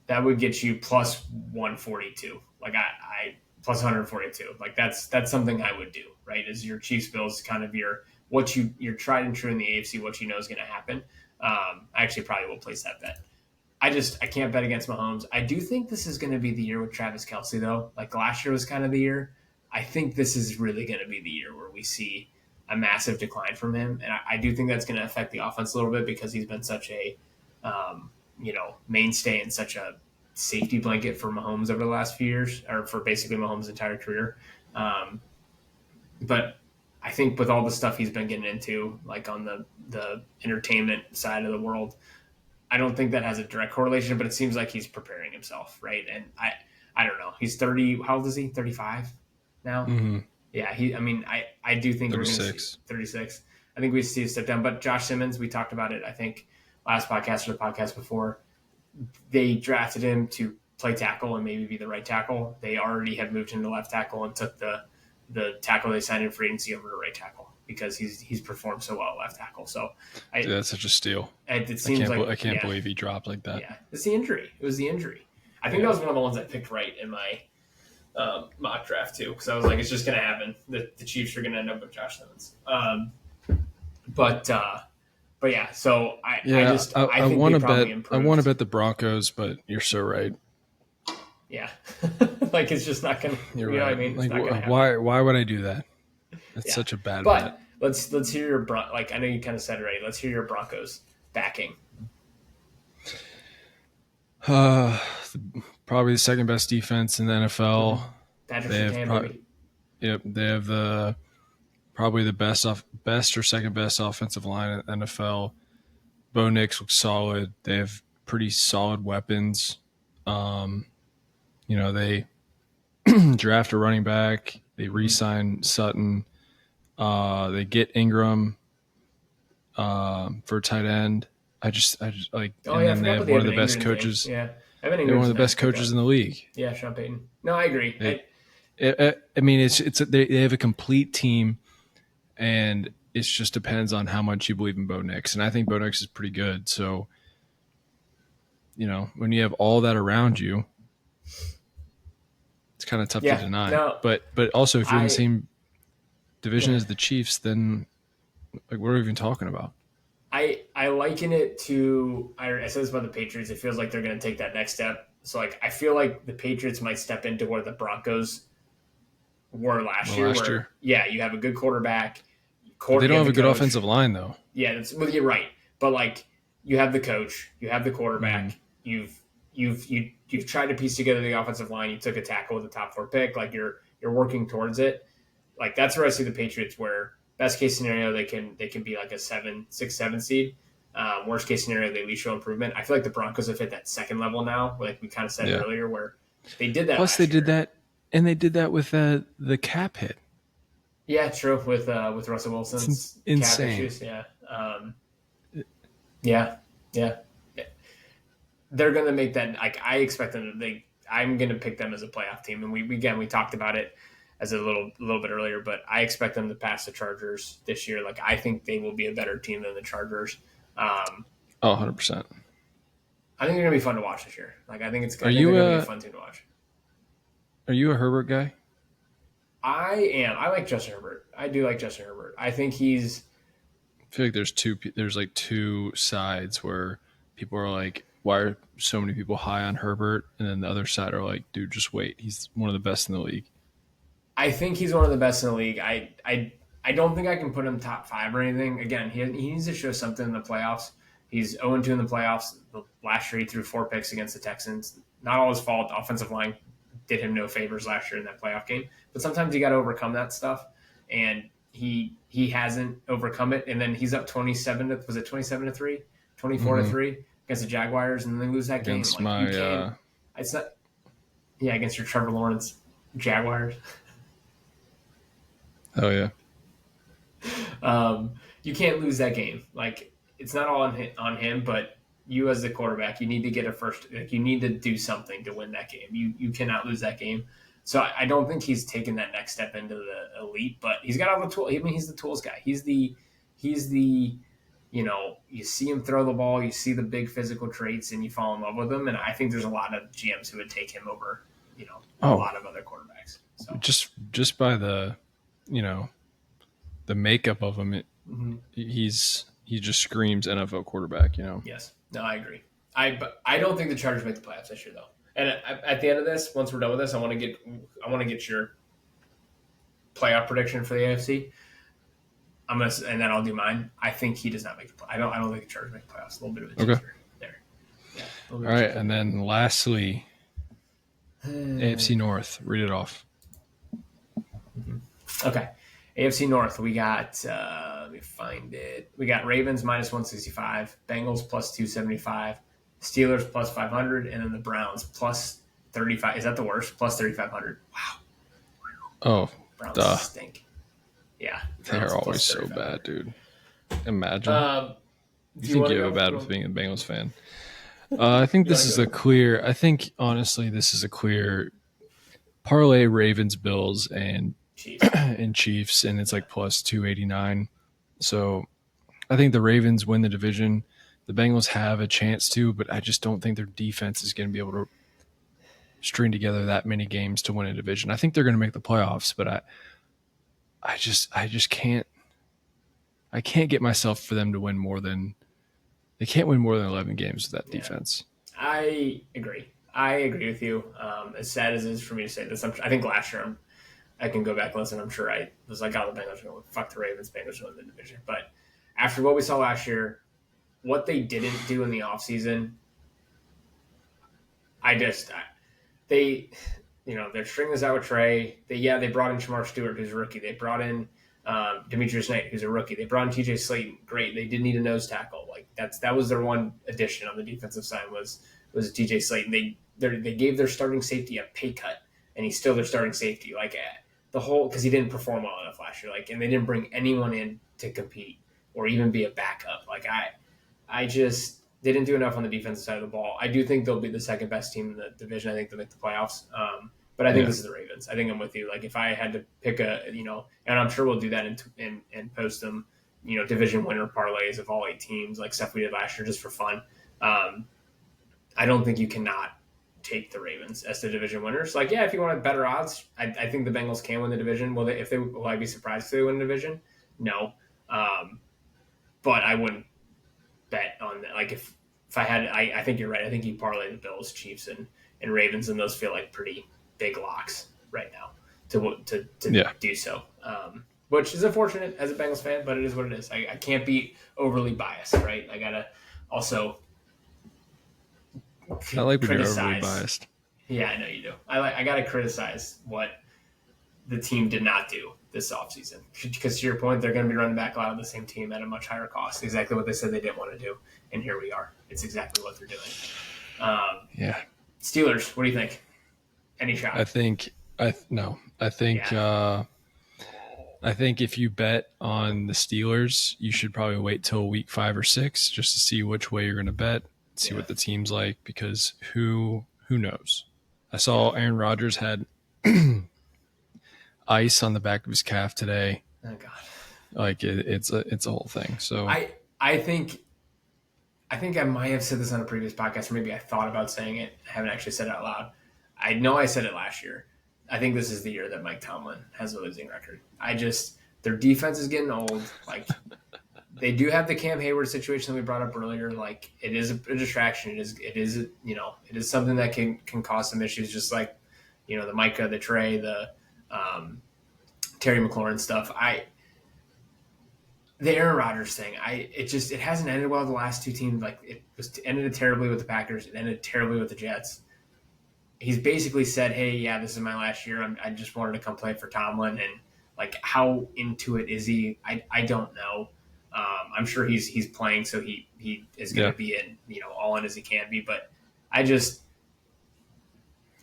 That would get you plus 142. Like I plus 142. Like that's something I would do. Right, is your Chiefs Bills kind of your tried and true in the AFC, what you know is going to happen. I actually probably will place that bet. I can't bet against Mahomes. I do think this is going to be the year with Travis Kelce, though. Like last year was kind of the year. I think this is really going to be the year where we see a massive decline from him, and I do think that's going to affect the offense a little bit because he's been such a mainstay and such a safety blanket for Mahomes over the last few years, or for basically Mahomes' entire career. But I think with all the stuff he's been getting into, like on the entertainment side of the world, I don't think that has a direct correlation, but it seems like he's preparing himself, right? And I don't know. He's 30. How old is he? 35 now? Mm-hmm. Yeah. I do think 36. We're going to see 36. I think we see a step down. But Josh Simmons, we talked about it, I think, last podcast or the podcast before. They drafted him to play tackle and maybe be the right tackle. They already had moved him to left tackle and took the tackle they signed in free agency over to right tackle because he's performed so well at left tackle. So dude, that's such a steal. It seems I can't believe he dropped like that. Yeah, it's the injury. It was the injury. I think that was one of the ones I picked right in my mock draft too, because I was like, it's just going to happen. The Chiefs are going to end up with Josh Simmons. But yeah. So I want to bet. I want to bet the Broncos, but you're so right. Yeah, like it's just not gonna. You're you know right. What I mean? Like, why would I do that? It's such a bad bet. Let's hear your like. I know you kind of said it right. Let's hear your Broncos backing. Probably the second best defense in the NFL. Patrick Surtain, Yep, they have probably the best or second best offensive line in the NFL. Bo Nix looks solid. They have pretty solid weapons. They draft a running back. They re-sign Sutton. They get Ingram for a tight end. I just like. Oh, and then they have one of the best coaches. Thing. Yeah, they're one of the best coaches in the league. Yeah, Sean Payton. No, I agree. I mean, they have a complete team, and it just depends on how much you believe in Bo Nix. And I think Bo Nix is pretty good. So, when you have all that around you, it's kind of tough to deny. No, but also, if you're in the same division as the Chiefs, then like what are we even talking about? I liken it to I said this about the Patriots. It feels like they're going to take that next step. So like I feel like the Patriots might step into where the Broncos were last year. Yeah, you have a good quarterback. They don't have a good offensive line though. Yeah, you're right. But like you have the coach, you have the quarterback. You've tried to piece together the offensive line. You took a tackle with the top 4 pick. Like you're working towards it. Like that's where I see the Patriots. Where best case scenario they can be like a 6, 7 seed. Worst case scenario they at least show improvement. I feel like the Broncos have hit that second level now. Like we kind of said earlier, where they did that. Plus did that, and they did that with the cap hit. Yeah, true. With Russell Wilson's cap issues. Yeah. Yeah. They're going to make that. Like I expect them to. I'm going to pick them as a playoff team, and we talked about it as a little bit earlier, but I expect them to pass the Chargers this year. Like I think they will be a better team than the Chargers. 100%. I think they're going to be fun to watch this year. Like I think it's going to be a fun team to watch. Are you a Herbert guy? I am. I like Justin Herbert. I do like Justin Herbert. I think he's. I feel like there's like two sides where people are like, why are so many people high on Herbert? And then the other side are like, dude, just wait. He's one of the best in the league. I think he's one of the best in the league. I don't think I can put him top 5 or anything. Again, he needs to show something in the playoffs. He's 0-2 in the playoffs. Last year he threw 4 picks against the Texans. Not all his fault. Offensive line did him no favors last year in that playoff game. But sometimes you got to overcome that stuff. And he hasn't overcome it. And then he's up 27-3, 24-3 against the Jaguars, and then they lose that game. Against it's not. Yeah, against your Trevor Lawrence Jaguars. Oh yeah. You can't lose that game. Like it's not all on him, but you as the quarterback, you need to get a first. Like, you need to do something to win that game. You cannot lose that game. So I don't think he's taken that next step into the elite, but he's got all the tools. I mean, he's the tools guy. He's the you see him throw the ball, you see the big physical traits, and you fall in love with him. And I think there's a lot of GMs who would take him over, a lot of other quarterbacks. So just by the, the makeup of him, he just screams NFL quarterback. Yes, no, I agree. But I don't think the Chargers make the playoffs this year, though. And at the end of this, once we're done with this, I want to get your playoff prediction for the AFC. And then I'll do mine. I think he does not make the play. I don't think the Chargers make the playoffs. A little bit of a teaser there. Yeah. All right, and then lastly, AFC North. Read it off. Okay. AFC North, we got, let me find it. We got Ravens minus 165, Bengals plus 275, Steelers plus 500, and then the Browns plus 35. Is that the worst? Plus 3,500. Wow. Oh, Browns stink. Yeah. They're always so bad, dude. Imagine. You think you have a bad with being a Bengals fan. I think this is honestly, this is a clear parlay Ravens, Bills, and Chiefs, and it's like plus 289. So I think the Ravens win the division. The Bengals have a chance to, but I just don't think their defense is going to be able to string together that many games to win a division. I think they're going to make the playoffs, but I just can't get myself for them to win more than they can't win more than 11 games with that defense. I agree with you. As sad as it is for me to say this, I think last year I can go back and listen. I'm sure I was like, oh, the Bengals are going to fuck the Ravens. Bengals win the division. But after what we saw last year, what they didn't do in the offseason, they're stringing this out with Trey. They brought in Shamar Stewart, who's a rookie. They brought in Demetrius Knight, who's a rookie. They brought in TJ Slayton. Great. They did need a nose tackle. Like that was their one addition on the defensive side was TJ Slayton. They gave their starting safety a pay cut, and he's still their starting safety. Like because he didn't perform well enough last year. Like, and they didn't bring anyone in to compete or even be a backup. Like they didn't do enough on the defensive side of the ball. I do think they'll be the second best team in the division. I think they'll make the playoffs. But I think this is the Ravens. I think I'm with you. Like, if I had to pick and I'm sure we'll do that and post them, division winner parlays of all 8 teams, like stuff we did last year just for fun. I don't think you cannot take the Ravens as the division winners. Like, if you want better odds, I think the Bengals can win the division. Will I be surprised if they win the division? No. But I wouldn't bet on that. Like, if I had, I think you're right. I think you parlay the Bills, Chiefs, and Ravens, and those feel like pretty big locks right now to do so. Which is unfortunate as a Bengals fan, but it is what it is. I can't be overly biased, right? I gotta also I like when you're overly biased. Yeah, I know you do. I gotta criticize what the team did not do this offseason. Because to your point, they're going to be running back a lot of the same team at a much higher cost. Exactly what they said they didn't want to do. And here we are. It's exactly what they're doing. Steelers, what do you think? Any shot? I think if you bet on the Steelers, you should probably wait till week 5 or 6 just to see which way you're going to bet, see what the team's like, because who knows? I saw Aaron Rodgers had ice on the back of his calf today. Oh God! Like it's a whole thing. So I think I might have said this on a previous podcast, or maybe I thought about saying it. I haven't actually said it out loud. I know I said it last year. I think this is the year that Mike Tomlin has a losing record. Their defense is getting old. Like, they do have the Cam Hayward situation that we brought up earlier. Like, it is a distraction. It is something that can cause some issues, just like, the Micah, the Trey, the Terry McLaurin stuff. The Aaron Rodgers thing, it hasn't ended well with the last 2 teams. Like, it ended terribly with the Packers. It ended terribly with the Jets. He's basically said, hey, this is my last year. I just wanted to come play for Tomlin. And, like, how into it is he? I don't know. I'm sure he's playing, so he is going to be in, all in as he can be. But I don't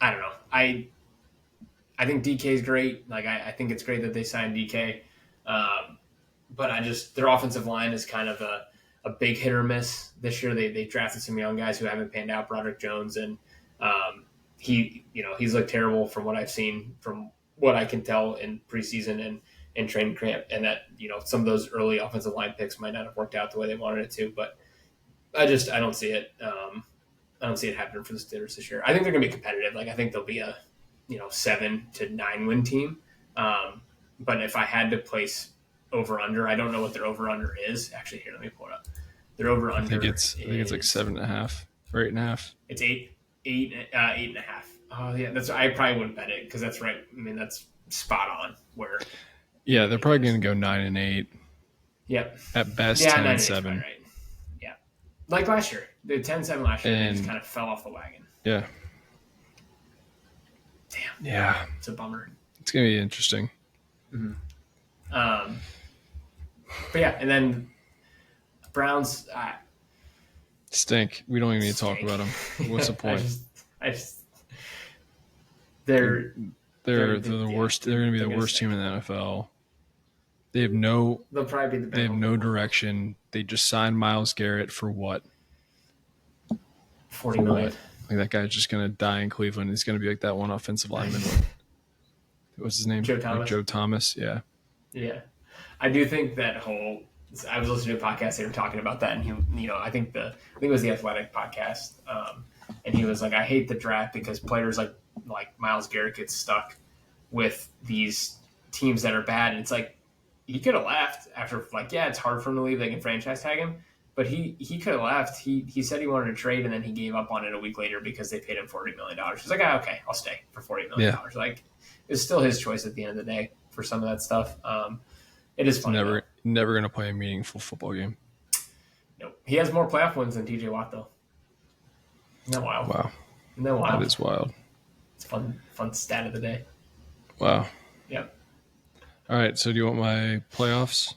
know. I think DK is great. Like, I think it's great that they signed DK. But their offensive line is kind of a big hit or miss this year. They drafted some young guys who haven't panned out, Broderick Jones, and he's looked terrible from what I've seen, from what I can tell in preseason and training camp, and that some of those early offensive line picks might not have worked out the way they wanted it to. But I don't see it. I don't see it happening for the Steelers this year. I think they're going to be competitive. Like I think they'll be a 7 to 9 win team. But if I had to place over under, I don't know what their over under is. Actually, here, let me pull it up. Their over under. I think it's like 7.5 or 8.5. It's 8.5. Oh yeah, I probably wouldn't bet it because that's right. I mean, that's spot on. Where? Yeah, they're probably going to go 9 and 8. Yep. At best, 10 and 7. Right. Yeah. Like last year, the 10-7 last year, and just kind of fell off the wagon. Yeah. Damn. Yeah. It's a bummer. It's going to be interesting. Mm-hmm. But yeah, and then Browns stink. We don't even need to talk about them. What's the point? They're the worst. They're going to be the worst team in the NFL. They'll probably be they have no direction. They just signed Myles Garrett for what? $40 million. Like that guy's just going to die in Cleveland. He's going to be like that one offensive lineman. What's his name? Joe Thomas. Like Joe Thomas. Yeah. Yeah, I do think that whole. I was listening to a podcast. They were talking about that, and he, I think it was the Athletic podcast, and he was like, "I hate the draft because players like Myles Garrett get stuck with these teams that are bad." And it's like he could have left after it's hard for him to leave. They can franchise tag him, but he could have left. He said he wanted to trade, and then he gave up on it a week later because they paid him $40 million. He's like, okay, I'll stay for $40 million. Yeah. Like it's still his choice at the end of the day for some of that stuff. It is funny. Never going to play a meaningful football game. Nope. He has more playoff wins than TJ Watt, though. Isn't that wild? Wow. Isn't that wild? That is wild. It's a fun stat of the day. Wow. Yep. All right. So do you want my playoffs?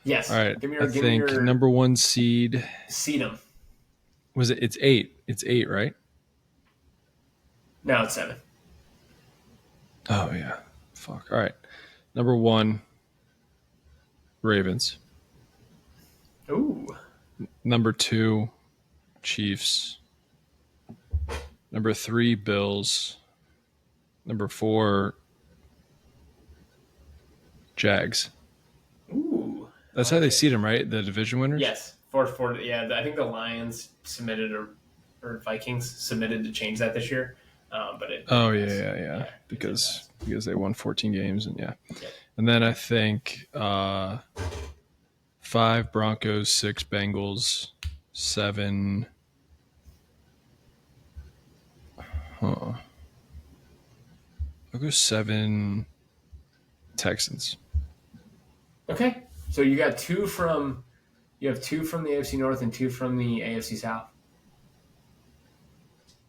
Yes. All right. I think number 1 seed. Seed them. Was it? It's 8. It's 8, right? No, it's 7. Oh, yeah. Fuck. All right. Number 1, Ravens. Ooh. Number 2, Chiefs. Number 3, Bills. Number 4, Jags. Ooh. That's how they seed them, right? The division winners? Yes. 4. Yeah, I think the Lions submitted or Vikings submitted to change that this year. But yeah. Because they won 14 games and yeah. Yep. And then I think 5 Broncos, 6 Bengals, 7. I'll go 7 Texans. Okay. So you got 2 from the AFC North and 2 from the AFC South.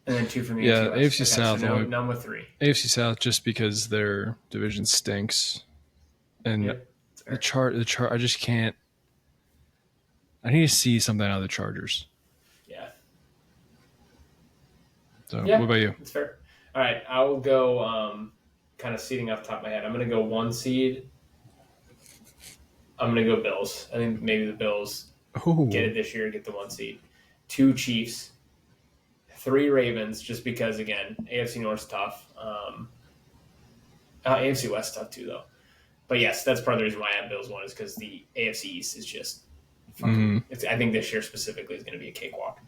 And then 2 from the AFC West. AFC South. So none with 3. AFC South just because their division stinks. And the chart, I just can't. I need to see something out of the Chargers. Yeah. So what about you? That's fair. All right. I will go kind of seeding off the top of my head. I'm going to go 1 seed. I'm going to go Bills. I think maybe the Bills get it this year, get the 1 seed. 2 Chiefs. 3 Ravens, just because, again, AFC North's tough. AFC West tough, too, though. But, yes, that's part of the reason why I have Bills 1 is because the AFC East is just fucking I think this year specifically is going to be a cakewalk.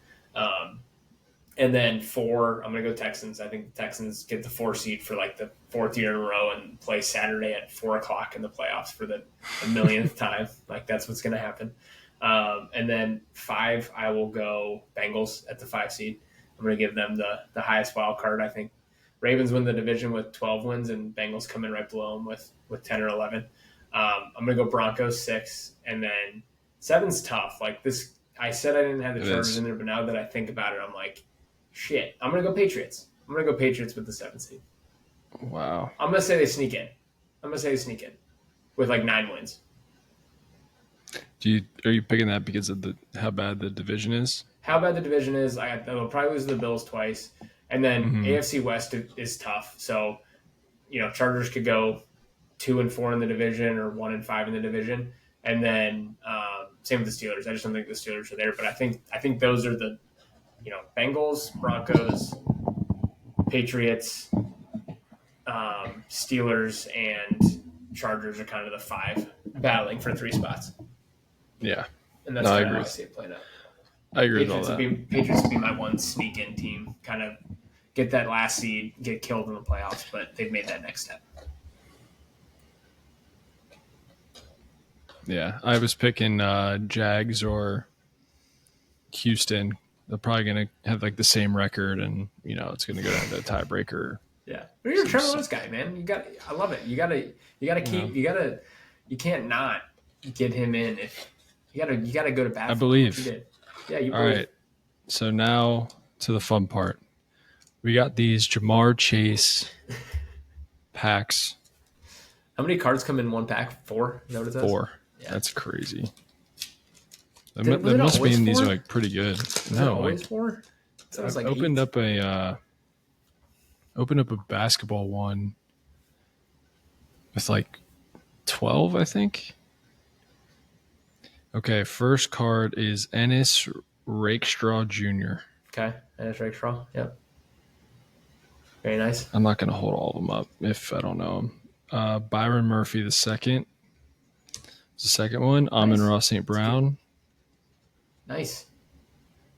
And then 4, I'm going to go Texans. I think the Texans get the 4 seed for, the 4th year in a row and play Saturday at 4 o'clock in the playoffs for the millionth time. That's what's going to happen. And then 5, I will go Bengals at the 5 seed. I'm going to give them the highest wild card. I think Ravens win the division with 12 wins, and Bengals come in right below them with 10 or 11. I'm going to go Broncos 6, and then 7's tough. I said I didn't have the Chargers in there, but now that I think about it, I'm like, shit. I'm going to go Patriots. I'm going to go Patriots with the 7 seed. Wow. I'm going to say they sneak in. With 9 wins. Are you picking that because of how bad the division is? How bad the division is, they'll probably lose to the Bills twice. And then AFC West is tough. So, Chargers could go 2-4 in the division or 1-5 in the division. And then Same with the Steelers. I just don't think the Steelers are there. But I think those are the, Bengals, Broncos, Patriots, Steelers, and Chargers are kind of the 5 battling for 3 spots. Yeah. And that's kind of how I see it playing out. I agree with all that. Patriots would be my one sneak-in team, kind of get that last seed, get killed in the playoffs, but they've made that next step. Yeah, I was picking Jags or Houston. They're probably going to have like the same record, and it's going to go down to a tiebreaker. Yeah, but you're a Trevor Lawrence guy, man. I love it. You can't not get him in. If you gotta go to bat. I believe. You did. Yeah, you all believe. Right. So now to the fun part. We got these Jamar Chase packs. How many cards come in one pack? 4? Is that what it says? 4. Yeah. That's crazy. That must mean these are like pretty good. No, always 4. I opened up a basketball one with like 12, I think. Okay, first card is Ennis Rakestraw Jr. Okay, Ennis Rakestraw. Yep. Very nice. I'm not going to hold all of them up if I don't know them. Byron Murphy the second. The second one. Nice. Amon-Ra St. Brown. Nice.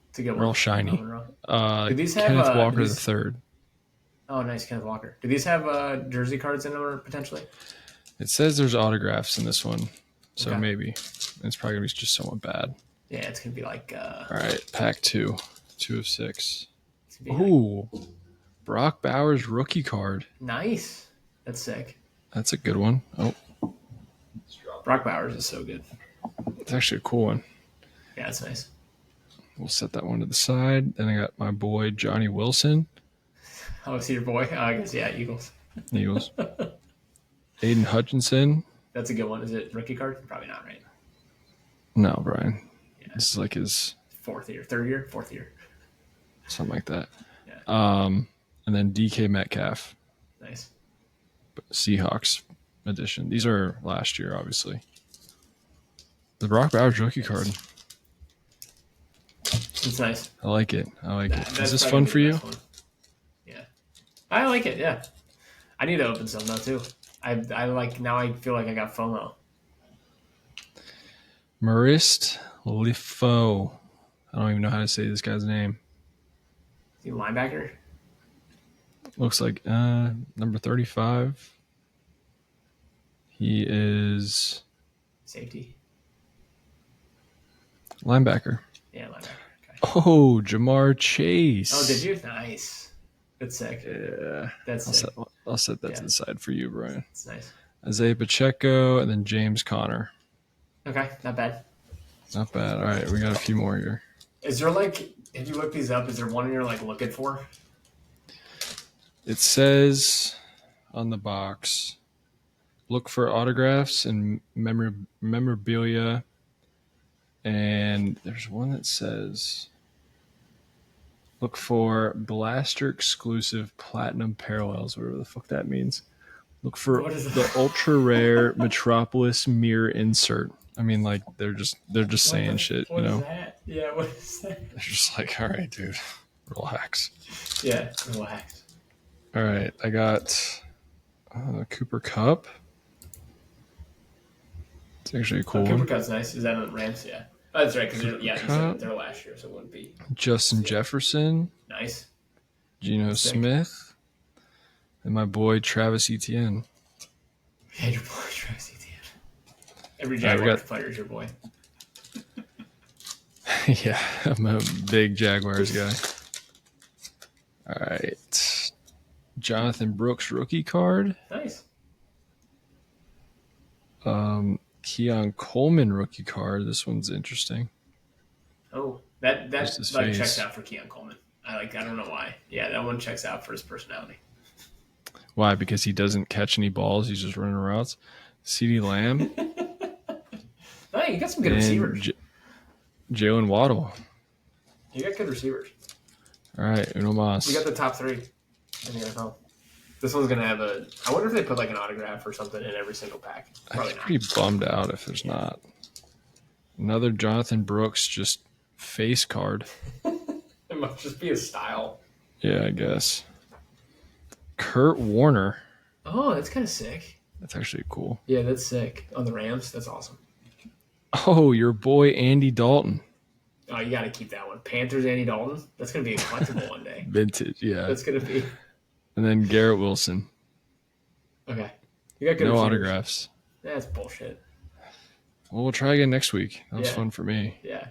It's a good one. Real shiny. Do these have Kenneth Walker the third. Oh, nice, Kenneth Walker. Do these have jersey cards in them potentially? It says there's autographs in this one, so okay. Maybe. It's probably going to be just somewhat bad. Yeah, it's going to be like... All right, pack 2. 2 of 6. Ooh. Nice. Brock Bowers rookie card. Nice. That's sick. That's a good one. Oh. Brock Bowers is so good. It's actually a cool one. Yeah, that's nice. We'll set that one to the side. Then I got my boy Johnny Wilson. Oh, is he your boy? Oh, I guess, yeah, Eagles. Aiden Hutchinson. That's a good one. Is it rookie card? Probably not, right? No, Brian. Yeah. This is like his... 4th year. Something like that. Yeah. And then DK Metcalf. Nice. Seahawks edition. These are last year, obviously. The Brock Bowers rookie card. It's nice. I like it. Is this fun for you? Yeah. I like it, yeah. I need to open some though too. I now I feel like I got FOMO. Marist Lifo. I don't even know how to say this guy's name. Is he a linebacker? Looks like number 35. He is safety. Linebacker. Yeah, linebacker. Okay. Oh, Jamar Chase. Oh, did you? Nice. That's sick. Yeah. That's sick. I'll set that to the side for you, Brian. That's nice. Isaiah Pacheco and then James Conner. Okay, not bad. Not bad. All right, we got a few more here. Is there if you look these up, is there one you're looking for? It says on the box, look for autographs and memorabilia. And there's one that says, look for Blaster exclusive platinum parallels, whatever the fuck that means. Look for the ultra rare Metropolis mirror insert. I mean, they're just saying shit, What is that? Yeah, what is that? They're just like, all right, dude, relax. Yeah, relax. All right, I got Cooper Kupp. It's actually a cool Cooper one. Kupp's nice. Is that on the Rams? Yeah. Oh, that's right, because you said they're last year, so it wouldn't be. Justin Jefferson. Nice. Geno Smith. And my boy Travis Etienne. Yeah, your boy Travis Etienne. Every Jaguars player is your boy. Yeah, I'm a big Jaguars guy. All right. Jonathan Brooks rookie card. Nice. Keon Coleman rookie card. This one's interesting. Oh, that checks out for Keon Coleman. I don't know why. Yeah, that one checks out for his personality. Why? Because he doesn't catch any balls. He's just running routes. CeeDee Lamb. No, you got some good receivers. Jalen Waddle. You got good receivers. All right, Uno Mas. You got the top 3 in the NFL. This one's gonna have I wonder if they put an autograph or something in every single pack. Probably not. I'd be bummed out if there's not. Another Jonathan Brooks just face card. It must just be his style. Yeah, I guess. Kurt Warner. Oh, that's kind of sick. That's actually cool. Yeah, that's sick. On the Rams, that's awesome. Oh, your boy Andy Dalton. Oh, you got to keep that one. Panthers, Andy Dalton. That's going to be a collectible one day. Vintage, yeah. That's going to be. And then Garrett Wilson. Okay. You got good No receivers. autographs. That's bullshit. Well, we'll try again next week. That was fun for me. Yeah.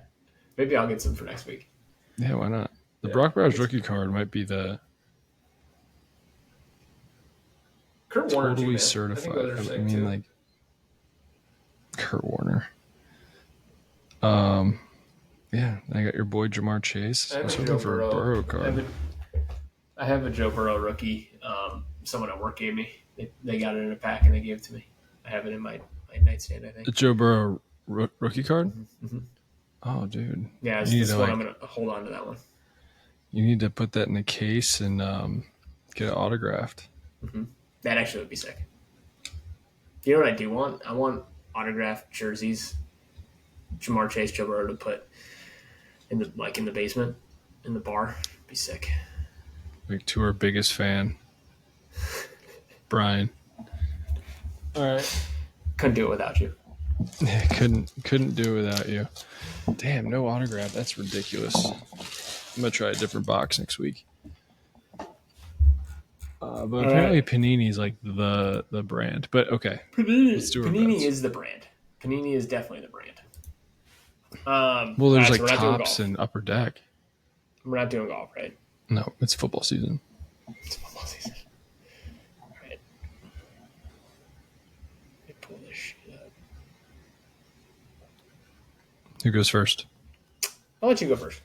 Maybe I'll get some for next week. Yeah, why not? The Brock Bowers rookie card might be the Kurt Warner totally too, certified. I mean, like Kurt Warner. Yeah, I got your boy Jamar Chase. I was hoping for a Burrow card. I have a Joe Burrow rookie. Someone at work gave me. They got it in a pack and they gave it to me. I have it in my nightstand, I think. The Joe Burrow rookie card? Mm-hmm. Oh, dude. Yeah, this one I'm going to hold on to that one. You need to put that in a case and get it autographed. Mm-hmm. That actually would be sick. You know what I do want? I want autographed jerseys. Jamar Chase, Joe Burrow to put in the basement, in the bar. Be sick. Like to our biggest fan, Brian. All right. Couldn't do it without you. Yeah, couldn't do it without you. Damn, no autograph. That's ridiculous. I'm gonna try a different box next week. But apparently Panini is like the brand. But okay, Panini is the brand. Panini is definitely the brand. Well, there's like Tops and Upper Deck. We're not doing golf, right? No, it's football season. It's football season. All right. Let me pull this shit up. Who goes first? I'll let you go first.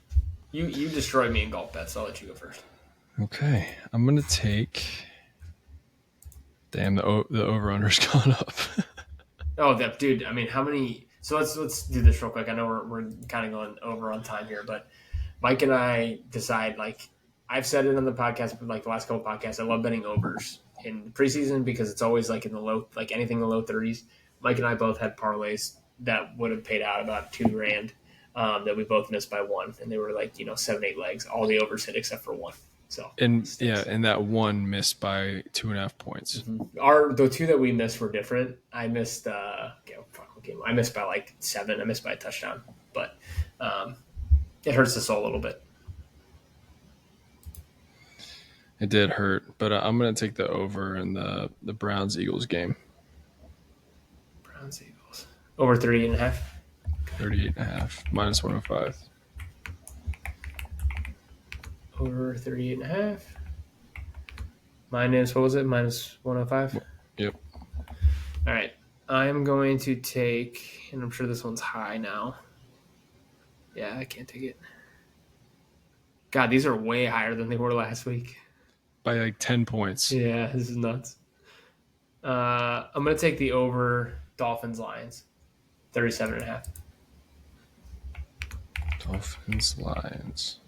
You destroyed me in golf bets, so I'll let you go first. Okay, I'm gonna take. Damn, the over/under's gone up. Oh, that dude! I mean, how many? So let's do this real quick. I know we're kind of going over on time here, but Mike and I decide, like I've said it on the podcast, like the last couple podcasts, I love betting overs in preseason because it's always like in the low, like anything in the low 30s. Mike and I both had parlays that would have paid out about $2,000 that we both missed by one, and they were like 7-8 legs. All the overs hit except for one. So and that one missed by 2.5 points. Mm-hmm. The two that we missed were different. I missed I missed by like 7. I missed by a touchdown, but it hurts the soul a little bit. It did hurt, but I'm gonna take the over in the Browns-Eagles game. Browns-Eagles over 38.5. 38.5 minus 105. Over 38.5. Minus, what was it? Minus 105? Yep. All right. I'm going to take, and I'm sure this one's high now. Yeah, I can't take it. God, these are way higher than they were last week. By like 10 points. Yeah, this is nuts. I'm going to take the over Dolphins-Lions. 37.5. Dolphins-Lions.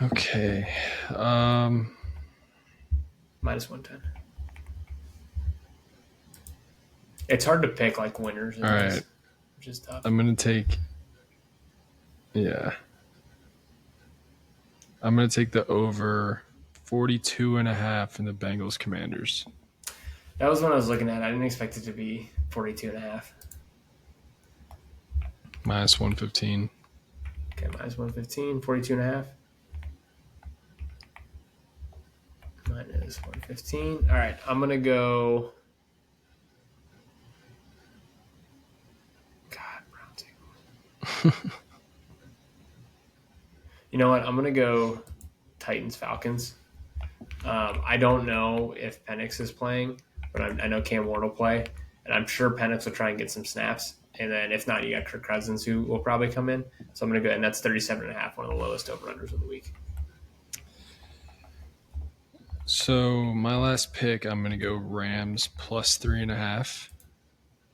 Okay. Minus 110. It's hard to pick like winners. All right. Which is tough. I'm going to take. Yeah. I'm going to take the over 42.5 in the Bengals Commanders. That was what I was looking at. I didn't expect it to be 42.5. Minus 115. Okay, minus 115, 42.5. Minus 115. All right, I'm going to go. God, Browns Eagles. You know what? I'm going to go Titans Falcons. I don't know if Penix is playing, but I know Cam Ward will play. And I'm sure Penix will try and get some snaps. And then if not, you got Kirk Cousins who will probably come in. So I'm going to go, and that's 37.5, one of the lowest over-unders of the week. So my last pick, I'm going to go Rams plus 3.5.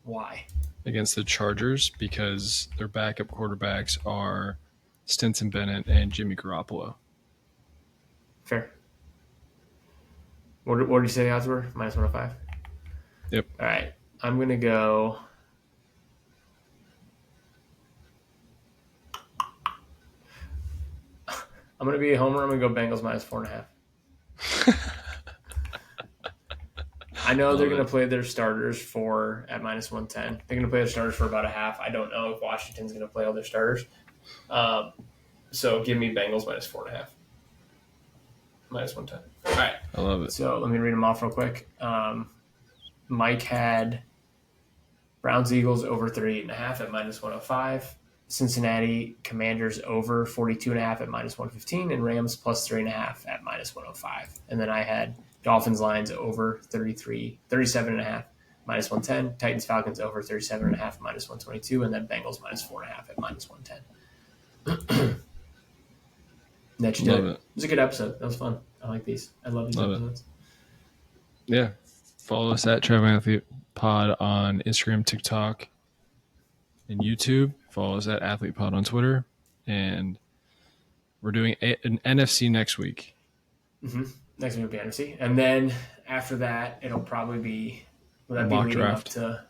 Why? Against the Chargers, because their backup quarterbacks are Stinson Bennett and Jimmy Garoppolo. Fair. What did you say the odds were? Minus 105? Yep. All right. I'm going to go I'm going to be a homer. I'm going to go Bengals minus 4.5. I know they're going to play their starters at minus 110. They're going to play their starters for about a half. I don't know if Washington's going to play all their starters. So give me Bengals minus 4.5. Minus 110. All right. I love it. So let me read them off real quick. Mike had Browns Eagles over 38.5 at minus 105. Cincinnati Commanders over 42.5 at minus 115, and Rams plus 3.5 at minus 105. And then I had Dolphins Lions over 37.5 minus 110. Titans Falcons over 37.5 minus 122, and then Bengals minus 4.5 at minus 110. That you did. It was a good episode. That was fun. I like these. I love these episodes. Yeah. Follow us at Travel Athlete Pod on Instagram, TikTok, and YouTube. Follow us at Athlete Pod on Twitter. And we're doing an NFC next week. Mm-hmm. Next week will be NFC. And then after that, it'll probably be mock draft. Up to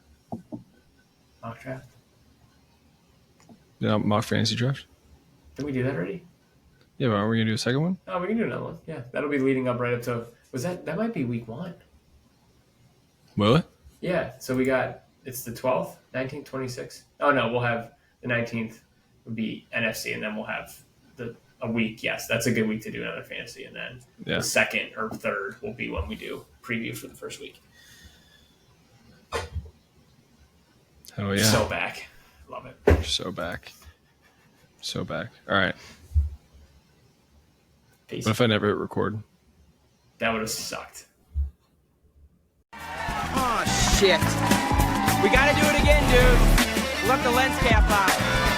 mock draft? Yeah, mock fantasy draft. Did we do that already? Yeah, but are we going to do a second one? Oh, we can do another one. Yeah, that'll be leading up right up to... That might be week 1. Will it? Yeah, so it's the 12th, 19th, 26th. Oh, no, we'll have the 19th would be NFC, and then we'll have a week. Yes, that's a good week to do another fantasy. And then the second or third will be when we do preview for the first week. Oh, yeah. So back. Love it. So back. All right. Peace. What if I never hit record? That would have sucked. Oh, shit. We gotta do it again, dude. Left the lens cap on.